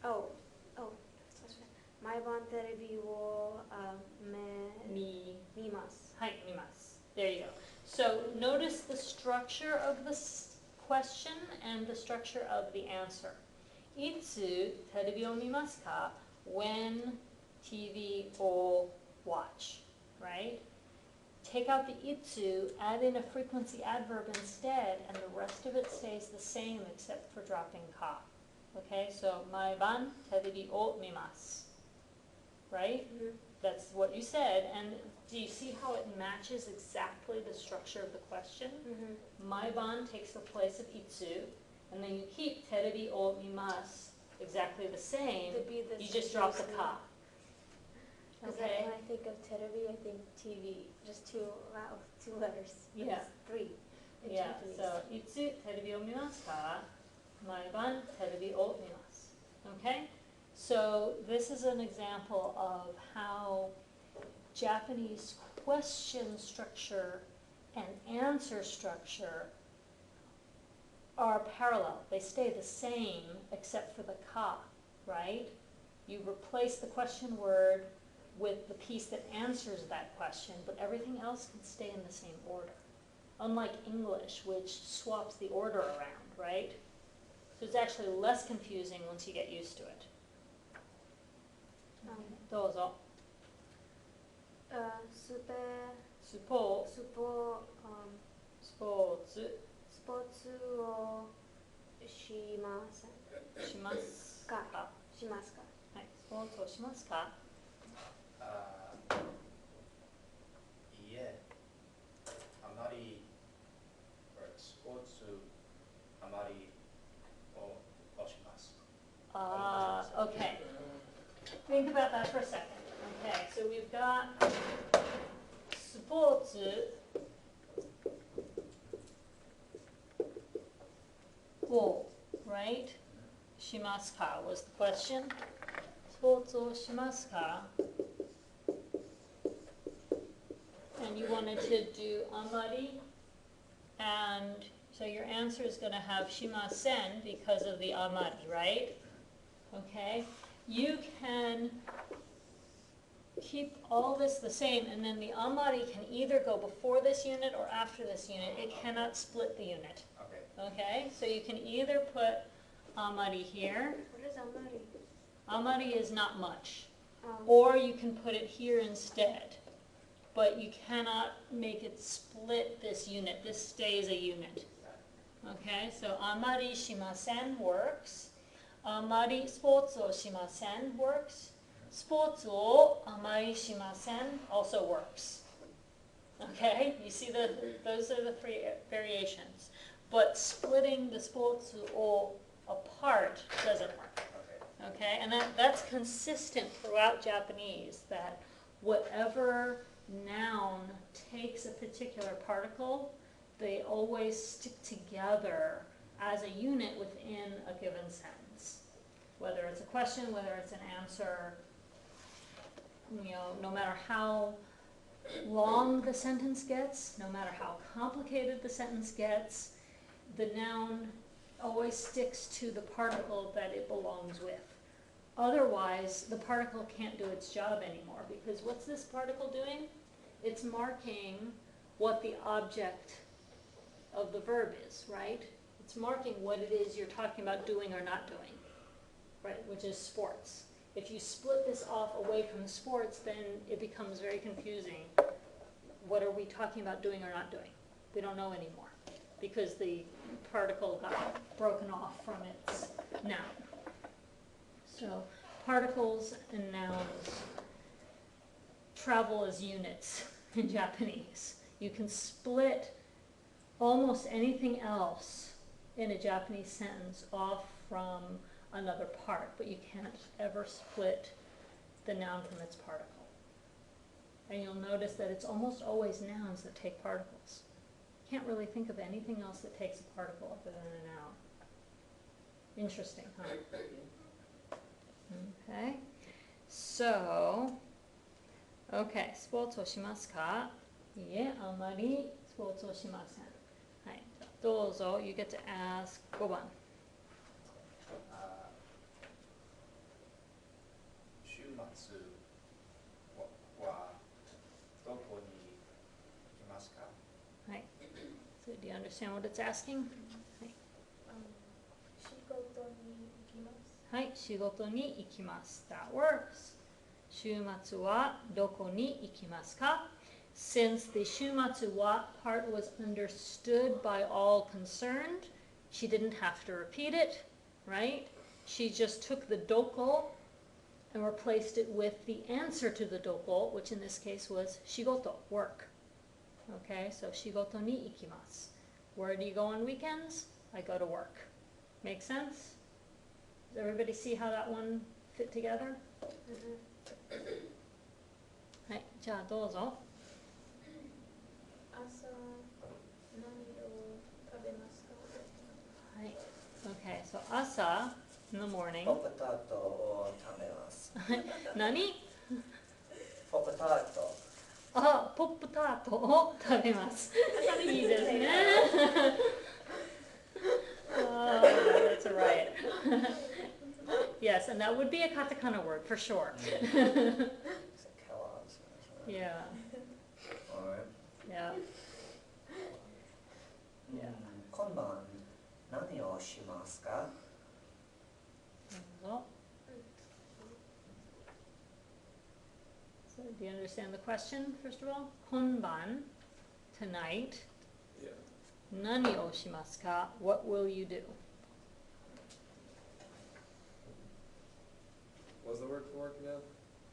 oh, Maiban terebi wo mimasu. Hai, mimasu. There you go. So notice the structure of the question and the structure of the answer. Itsu terebi o mimasu ka? When TV or watch, right? take out the itsu, add in a frequency adverb instead, and the rest of it stays the same except for dropping ka. Okay, so maiban terebi o mimasu. Right? Mhm. That's what you said, and do you see how it matches exactly the structure of the question? Mhm. Maiban takes the place of itsu, and then you keep terebi o mimasu exactly the same. To be the You just drop the same. ka. Because Okay? when I think of terebi, I think TV, just two letters. But Yeah. it's three in Yeah, Japanese. so itsu terebi o mimasu ka, maiban terebi o mimasu. Okay? So this is an example of how Japanese question structure and answer structure are parallel. They stay the same except for the ka, right? You replace the question word with the piece that answers that question, but everything else can stay in the same order. Unlike English, which swaps the order around, right? So it's actually less confusing once you get used to it. どうぞ。スポスポスポスポーツスポーツをしませんしますかか。しますかはい、スポーツをしますか。いいえ、あまりスポーツあまりをします。Okay. Think about that for a second. Okay, so we've got sports, right? Shimasu ka was the question. Sports o shimasu ka? And you wanted to do amari, and so your answer is going to have shimasen because of the amari, right? Okay, you can keep all this the same, and then the amari can either go before this unit or after this unit. It cannot split the unit. Okay. Okay, so you can either put amari here. What is amari? Amari is not much. Or you can put it here instead. But you cannot make it split this unit. This stays a unit. Okay, so amari shimasen works. Amari sports o shimasen works. Sports o amari shimasen also works. Okay, you see those are the three variations. But splitting the sports o apart doesn't work. Okay, and that's consistent throughout Japanese, that whatever noun takes a particular particle, they always stick together as a unit within a given sentence. Whether it's a question, whether it's an answer, no matter how long the sentence gets, no matter how complicated the sentence gets, the noun always sticks to the particle that it belongs with. Otherwise, the particle can't do its job anymore, because what's this particle doing? It's marking what the object of the verb is, right? It's marking what it is you're talking about doing or not doing, right, which is sports. If you split this off away from the sports, then it becomes very confusing. What are we talking about doing or not doing? We don't know anymore, because the particle got broken off from its noun. So particles and nouns travel as units in Japanese. You can split almost anything else in a Japanese sentence off from another part, but you can't ever split the noun from its particle. And you'll notice that it's almost always nouns that take particles. Can't really think of anything else that takes a particle other than a noun. Interesting, huh? Okay. So, okay, スポーツをしますか? いえ、あまりスポーツをしません。はい、どうぞ、you get to ask 5番。週末はどこに行きますか? はい。So, do you understand what it's asking? はい。仕事に行きます。はい、仕事に行きます。That works. 週末はどこに行きますか? since the shumatsu wa part was understood by all concerned, she didn't have to repeat it, right? She just took the doko and replaced it with the answer to the doko, which in this case was shigoto, work. Okay, so shigoto ni ikimasu. Where do you go on weekends? I go to work. Make sense? Does everybody see how that one fit together? はい、じゃあどうぞ。朝何を食べますか？はい。Okay, so 朝 in the morning. ポテトを食べます。何？ポテト。あ、ポップタートを食べます。いいですね。Oh, that's a riot. Yes, and that would be a katakana word for sure. Yeah. Alright. Yeah. Yeah. 今晩何をしますか？どうぞ。So, do you understand the question, first of all? Konban, tonight. Yeah. Nani o shimasu ka? What will you do? What's the word for work again?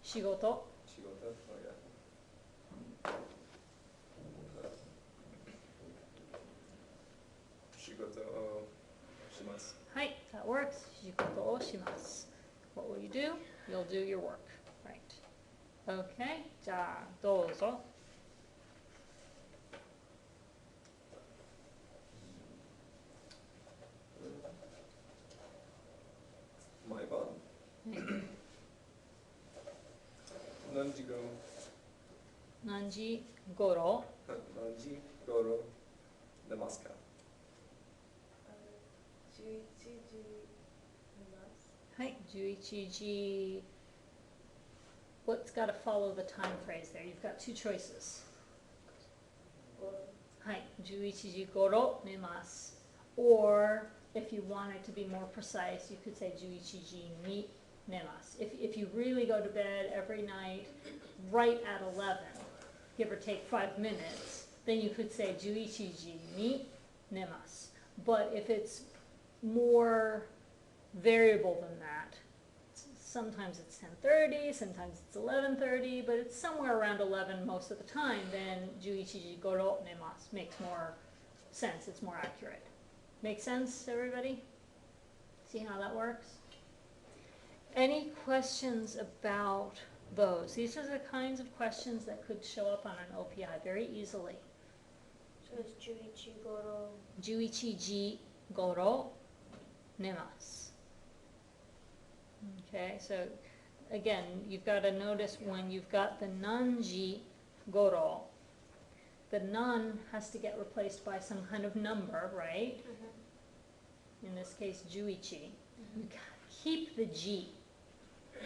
Shigoto. Shigoto? Okay. Shigoto o shimasu. Hi, that works. Shigoto o shimasu. What will you do? You'll do your work. Right. Okay. じゃあ、どうぞ。毎晩何時頃何時頃寝ますか？ 11時寝ます。はい、11時 What's got to follow the time phrase there? You've got two choices. はい、11時頃寝ます。Or, if you wanted to be more precise, you could say 11時に寝ます。If you really go to bed every night right at 11, give or take 5 minutes, then you could say 11時に寝ます。But if it's more variable than that, sometimes it's 10:30, sometimes it's 11:30, but it's somewhere around 11 most of the time, then 11時頃寝ます makes more sense, it's more accurate. Make sense, everybody? See how that works? Any questions about those? These are the kinds of questions that could show up on an OPI very easily. So it's 11時頃。11時頃寝ます. Okay, so again, you've got to notice when you've got the nanji goro, the nan has to get replaced by some kind of number, right? In this case, juichi. You keep the ji,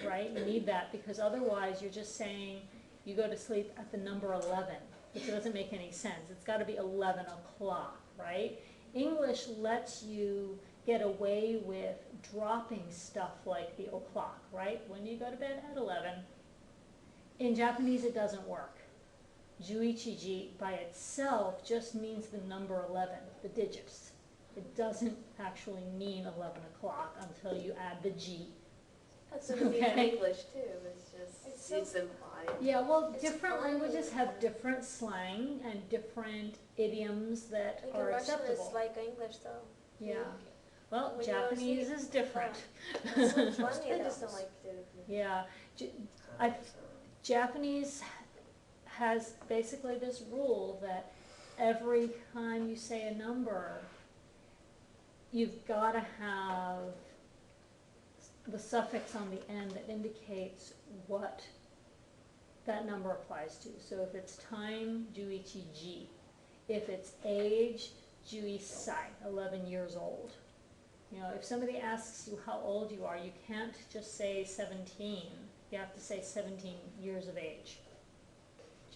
right? You need that because otherwise you're just saying you go to sleep at the number 11, which doesn't make any sense. It's got to be 11 o'clock, right? English lets you get away with dropping stuff like the o'clock, right? When do you go to bed? At 11. In Japanese, it doesn't work. Juichiji by itself just means the number 11, the digits. It doesn't actually mean 11 o'clock until you add the ji. That's what it means in English too. It's just it's implied. Yeah, well, It's different funny. languages have different slang and different idioms that Like are in Russian, acceptable. it's like English though. Yeah. Well, When you're Japanese asleep. is different. It's so funny. I just don't like it. Yeah. Japanese has basically this rule that every time you say a number, you've got to have the suffix on the end that indicates what that number applies to. So if it's time, juichiji. If it's age, juisai, 11 years old. You know, if somebody asks you how old you are, you can't just say 17. You have to say 17 years of age.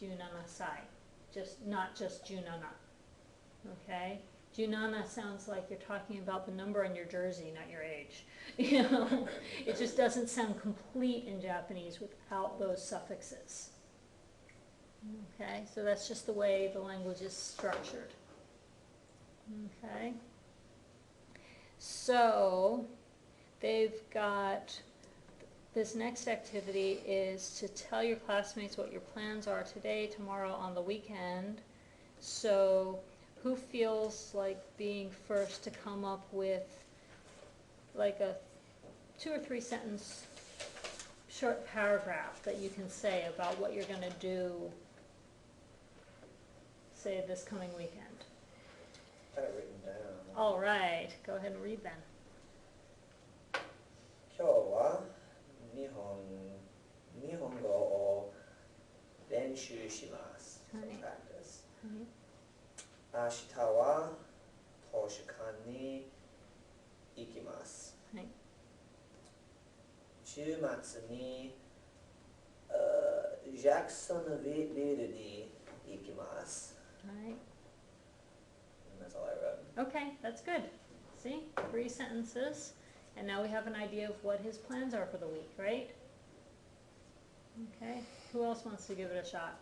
Junanasai. Not just junana. Okay? Junana sounds like you're talking about the number on your jersey, not your age. You know, it just doesn't sound complete in Japanese without those suffixes. Okay, so that's just the way the language is structured. Okay. So they've got, this next activity is to tell your classmates what your plans are today, tomorrow, on the weekend. So who feels like being first to come up with like a 2 or 3 sentence short paragraph that you can say about what you're going to do, say, this coming weekend? Got it written down. All right, go ahead and read then. 今日は日本語を練習します。はい。 So practice. 明日は図書館に行きます。はい。週末にジャクソンビルに行きます。Right. And that's all I wrote. Okay, that's good. See, 3 sentences, and now we have an idea of what his plans are for the week, right? Okay, who else wants to give it a shot?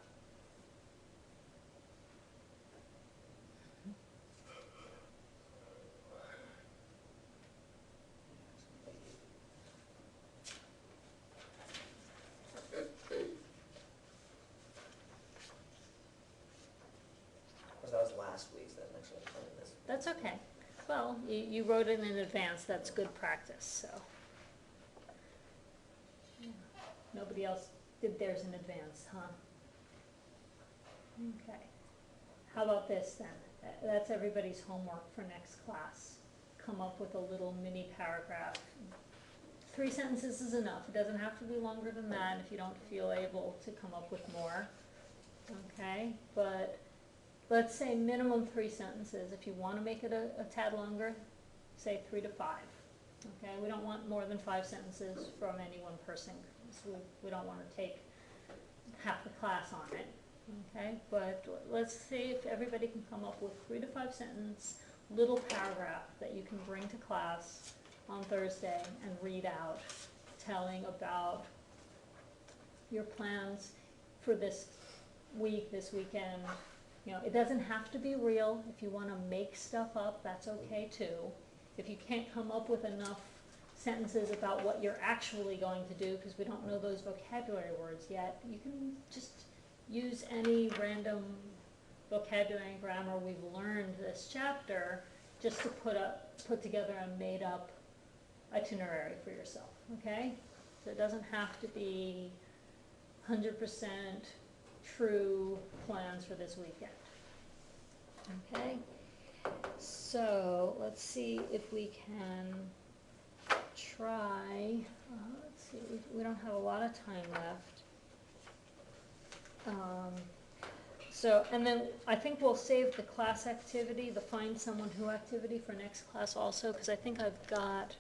Of course, that was last week's. That's actually funny. That's okay. Well, you wrote it in advance. That's good practice, so. Yeah. Nobody else did theirs in advance, huh? Okay. How about this then? That's everybody's homework for next class. Come up with a little mini paragraph. 3 sentences is enough. It doesn't have to be longer than that if you don't feel able to come up with more. Okay, but let's say minimum 3 sentences. If you want to make it a tad longer, say 3 to 5. Okay, we don't want more than 5 sentences from any one person. So we don't want to take half the class on it. Okay, but let's see if everybody can come up with 3 to 5 sentence little paragraph that you can bring to class on Thursday and read out, telling about your plans for this week, this weekend. You know, it doesn't have to be real. If you want to make stuff up, that's okay too. If you can't come up with enough sentences about what you're actually going to do, because we don't know those vocabulary words yet, you can just use any random vocabulary and grammar we've learned this chapter just to put together a made up itinerary for yourself, okay? So it doesn't have to be 100% true plans for this weekend. Okay, so let's see if we can try, let's see, we don't have a lot of time left. And then I think we'll save the class activity, the find someone who activity for next class also, because I think I've got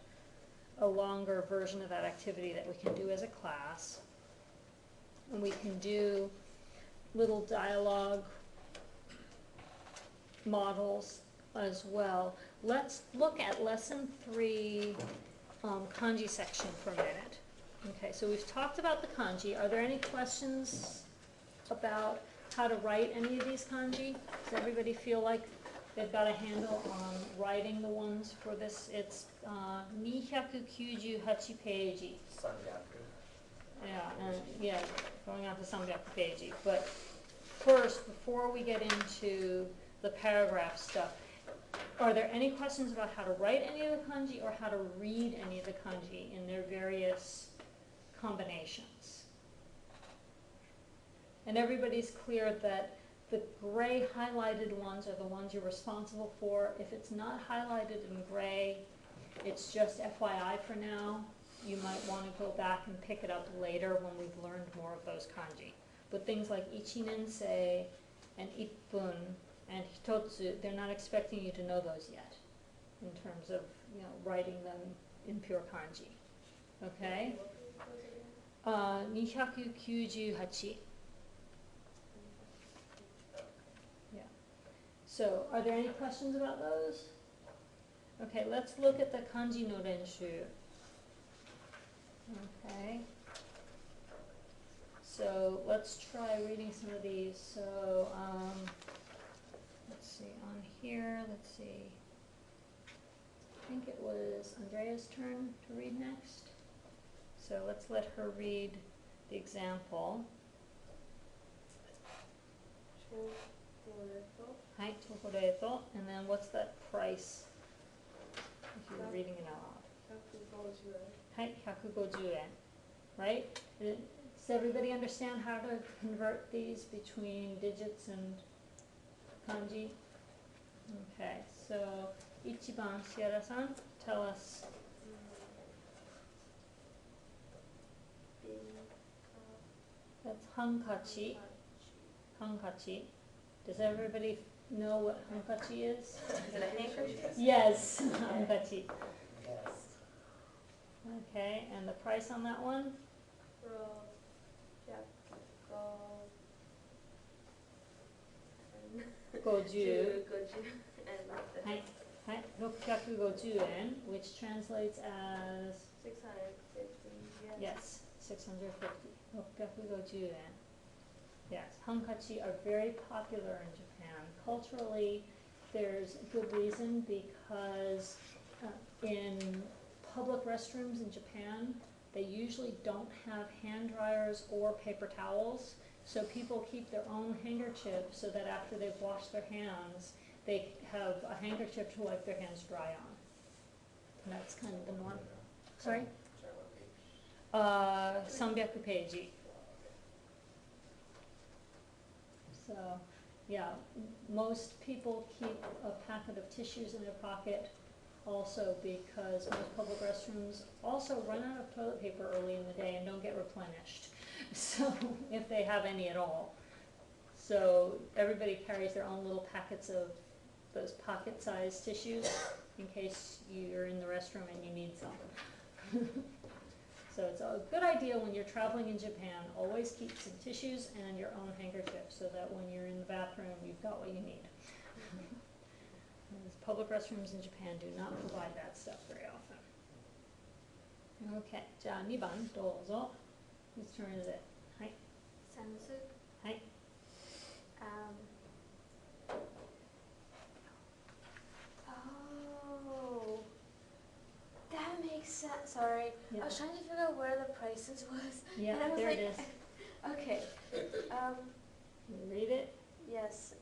a longer version of that activity that we can do as a class. And we can do little dialogue models as well. Let's look at lesson 3 kanji section for a minute. Okay, so we've talked about the kanji. Are there any questions about how to write any of these kanji? Does everybody feel like they've got a handle on writing the ones for this? It's 298 page. Yeah, going on to 300 page. But first, before we get into the paragraph stuff, are there any questions about how to write any of the kanji or how to read any of the kanji in their various combinations? And everybody's clear that the gray highlighted ones are the ones you're responsible for. If it's not highlighted in gray, it's just FYI for now. You might want to go back and pick it up later when we've learned more of those kanji. But things like ichinensei and ippun and hitotsu, they're not expecting you to know those yet in terms of, you know, writing them in pure kanji. Okay? 298. Yeah. So, are there any questions about those? Okay, let's look at the kanji no renshu. Okay. So let's try reading some of these. So, let's see, on here, let's see. I think it was Andrea's turn to read next. So let's let her read the example. チョコレート Hai chocolate, and then what's that price? If you're reading it out loud. 150円 Hai 150 yen, right? Does everybody understand how to convert these between digits and kanji? Okay, so Ichiban Shiera-san, tell us. ビン That's hankachi. Hankachi. Does everybody know what hankachi is? Is it a handkerchief? Yes, hankachi. Yes. Okay, and the price on that one? 650 Hai, 650 yen, which translates as, 650 yen. yes, 650. 650 yen. Yes, hankachi are very popular in Japan. Culturally, there's good reason because in public restrooms in Japan, they usually don't have hand dryers or paper towels. So people keep their own handkerchief so that after they've washed their hands, they have a handkerchief to wipe their hands dry on. And that's kind of the norm. Sorry? Sorry, what page? 300ページ. So, yeah, most people keep a packet of tissues in their pocket also because most public restrooms also run out of toilet paper early in the day and don't get replenished. So, if they have any at all. So, everybody carries their own little packets of those pocket-sized tissues in case you're in the restroom and you need some. So it's a good idea when you're traveling in Japan, always keep some tissues and your own handkerchief so that when you're in the bathroom, you've got what you need. Public restrooms in Japan do not provide that stuff very often. Okay, じゃあ2番どうぞ. Whose turn is it? はい。算数はい。Oh, that makes sense. Sorry, Yeah. I was trying to figure out where the prices was. Yeah, and I was there like, it is. Okay. You read it? Yes.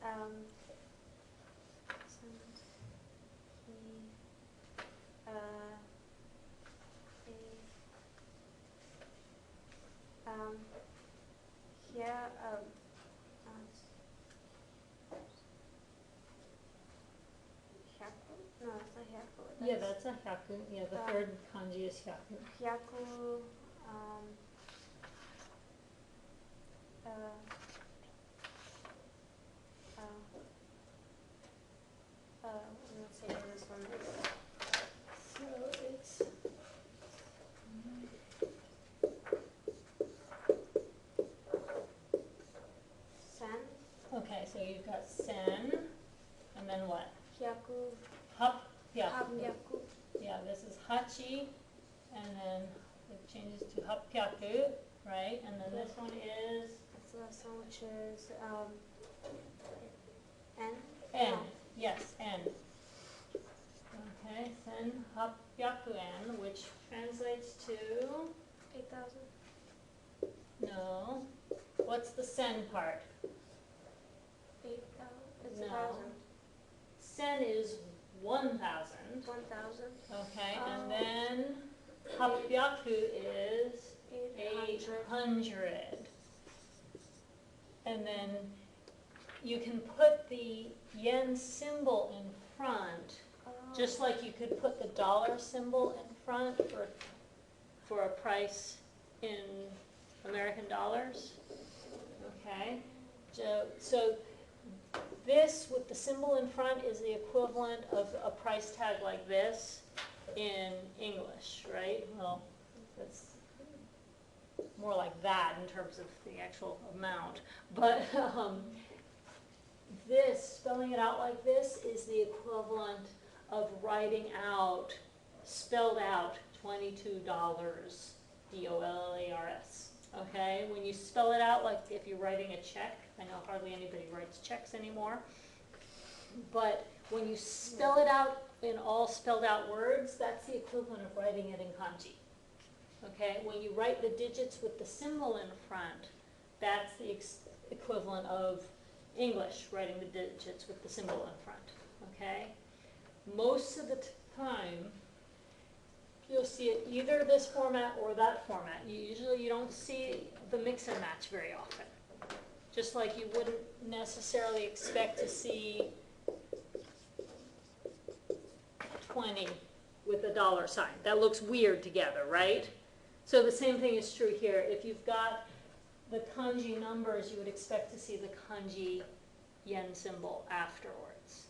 Here. Hyaku? No, it's not hyaku. Yeah, that's a hyaku. Yeah, the third kanji is hyaku. Hyaku. Let's see where this one is. So it's Sen. okay. So you've got sen, and then what? Hyaku. Hapyaku. Hapyaku. Yeah, this is hachi, and then it changes to hapyaku, right? And then this one is That's the last one, which is N. en. No. Yes, en. Okay, sen hapyaku en, which translates to 8,000. no. What's the sen part? 8,000. It's No. 1,000. Sen is 1,000. 1,000. Okay, Oh. and then hapyaku is 800. 800. And then you can put the yen symbol in front, Oh. just like you could put the dollar symbol in front for a price in American dollars. Okay, so this with the symbol in front is the equivalent of a price tag like this in English, right? Well, that's more like that in terms of the actual amount. But this, spelling it out like this, is the equivalent of writing out, spelled out, $22, DOLLARS, okay? okay? When you spell it out, like if you're writing a check, I know hardly anybody writes checks anymore, but when you spell it out in all spelled out words, that's the equivalent of writing it in kanji. Okay, when you write the digits with the symbol in front, that's the equivalent of English, writing the digits with the symbol in front. Okay? Most of the time, you'll see it either this format or that format. Usually you don't see the mix and match very often. Just like you wouldn't necessarily expect to see 20 with a dollar sign. That looks weird together, right? So the same thing is true here. If you've got the kanji numbers, you would expect to see the kanji yen symbol afterwards.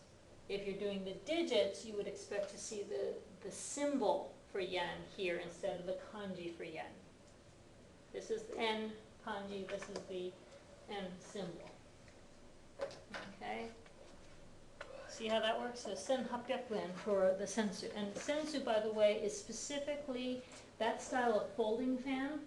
If you're doing the digits, you would expect to see the symbol for yen here instead of the kanji for yen. This is the N kanji, this is the N symbol. Okay? See how that works? So 1,800 yen for the sensu. And sensu, by the way, is specifically that style of folding fan.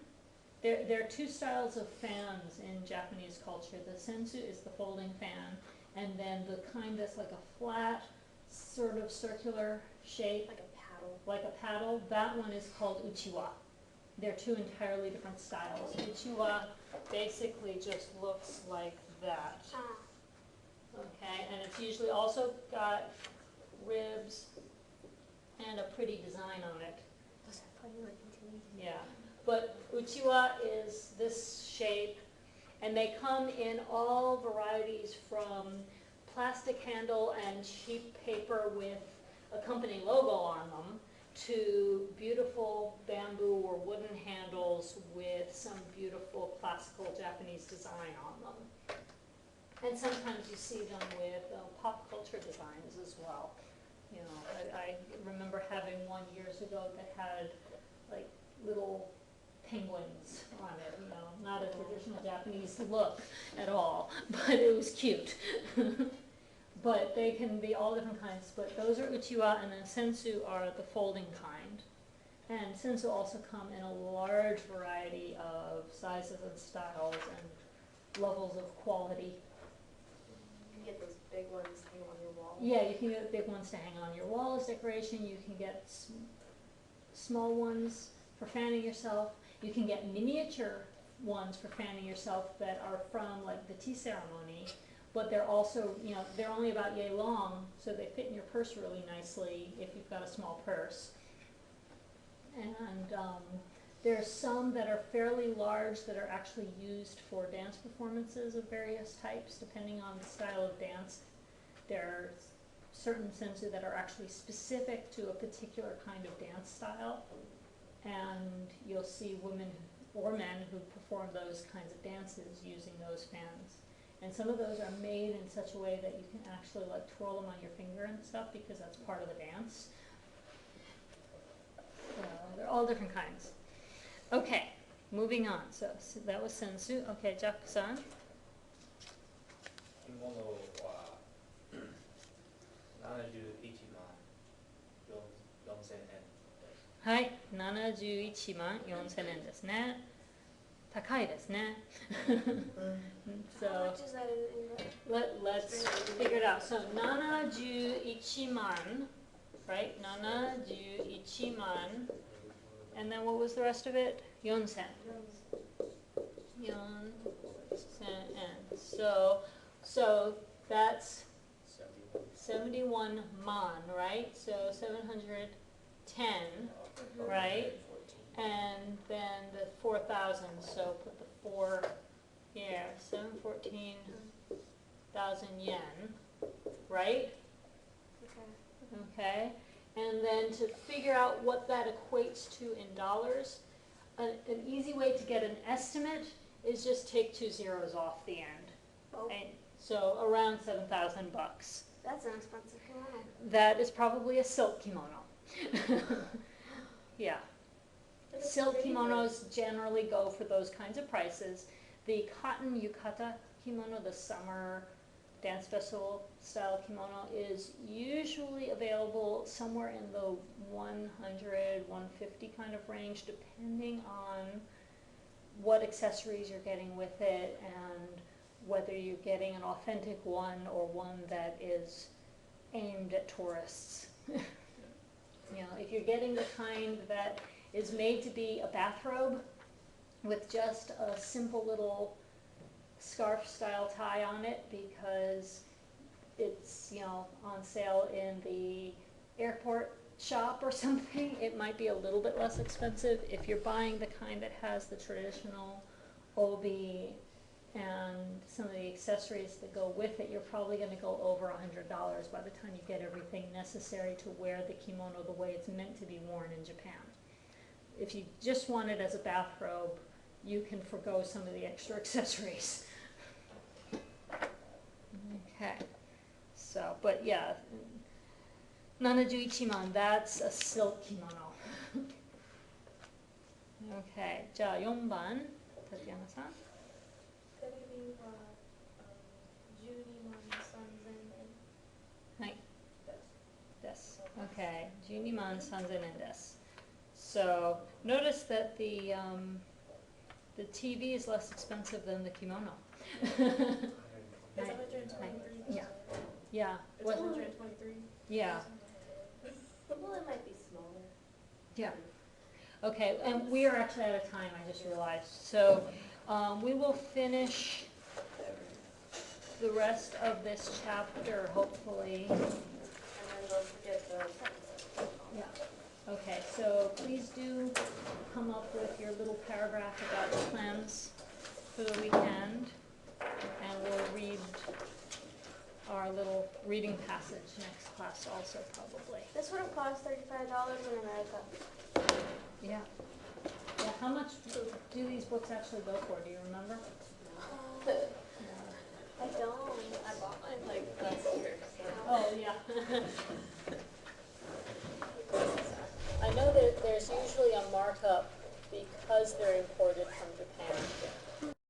There are two styles of fans in Japanese culture. The sensu is the folding fan, and then the kind that's like a flat, sort of circular shape. Like a paddle. Like a paddle. That one is called uchiwa. They're two entirely different styles. Uchiwa basically just looks like that. Okay, and it's usually also got ribs and a pretty design on it. Yeah, but uchiwa is this shape, and they come in all varieties from plastic handle and cheap paper with a company logo on them to beautiful bamboo or wooden handles with some beautiful classical Japanese design on them. And sometimes you see them with pop culture designs as well. You know, I remember having one years ago that had like little penguins on it, you know, not a traditional Japanese look at all, but it was cute. But they can be all different kinds, but those are uchiwa, and then sensu are the folding kind. And sensu also come in a large variety of sizes and styles and levels of quality. You can get those big ones hang on your wall. Yeah, you can get big ones to hang on your wall as decoration. You can get small ones for fanning yourself. You can get miniature ones for fanning yourself that are from like the tea ceremony, but they're also, you know, they're only about yay long, so they fit in your purse really nicely if you've got a small purse. And there are some that are fairly large that are actually used for dance performances of various types, depending on the style of dance. There are certain sensu that are actually specific to a particular kind of dance style, and you'll see women or men who perform those kinds of dances using those fans. And some of those are made in such a way that you can actually like twirl them on your finger and stuff, because that's part of the dance. So they're all different kinds. Okay, moving on. So that was sensu. Okay, Jack-san. 着物は71万4000円です。はい、71万4000円ですね。高いですね。So How much is that in English? let's figure it out. So 71万, right? 71万. And then what was the rest of it? 4000. 4000 yen. So that's 71 man, right? So 710, right? And then the 4,000, so put the 4 here, 714,000 yen, right? Okay. Okay, and then to figure out what that equates to in dollars, an easy way to get an estimate is just take 2 zeros off the end. Oh, And so around 7,000 bucks. that's an expensive kimono. That is probably a silk kimono. Yeah. Silk kimonos generally go for those kinds of prices. The cotton yukata kimono, the summer dance festival style kimono, is usually available somewhere in the 100, 150 kind of range, depending on what accessories you're getting with it and whether you're getting an authentic one or one that is aimed at tourists. You know, if you're getting the kind that is made to be a bathrobe with just a simple little scarf style tie on it because it's, you know, on sale in the airport shop or something, it might be a little bit less expensive. If you're buying the kind that has the traditional obi and some of the accessories that go with it, you're probably going to go over $100 by the time you get everything necessary to wear the kimono the way it's meant to be worn in Japan. If you just want it as a bathrobe, you can forgo some of the extra accessories. Okay, so, but yeah, 71만, that's a silk kimono. Okay, じゃあ4番、タティアナさん。テレビは12万3000円はい。です。Okay, 12万3000円です。So notice that the TV is less expensive than the kimono. It's 123. Yeah. Yeah. It's What? 123. Yeah. Well, it might be smaller. Yeah. Okay, and we are actually out of time, I just realized. So we will finish the rest of this chapter, hopefully. And then don't forget the sentences. Yeah. Okay, so please do come up with your little paragraph about your plans for the weekend, and we'll read our little reading passage next class also, probably. This would have cost $35 in America. Yeah. Yeah, how much do these books actually go for? Do you remember? I don't. I bought mine like last year, so. Oh, yeah. I know that there's usually a markup because they're imported from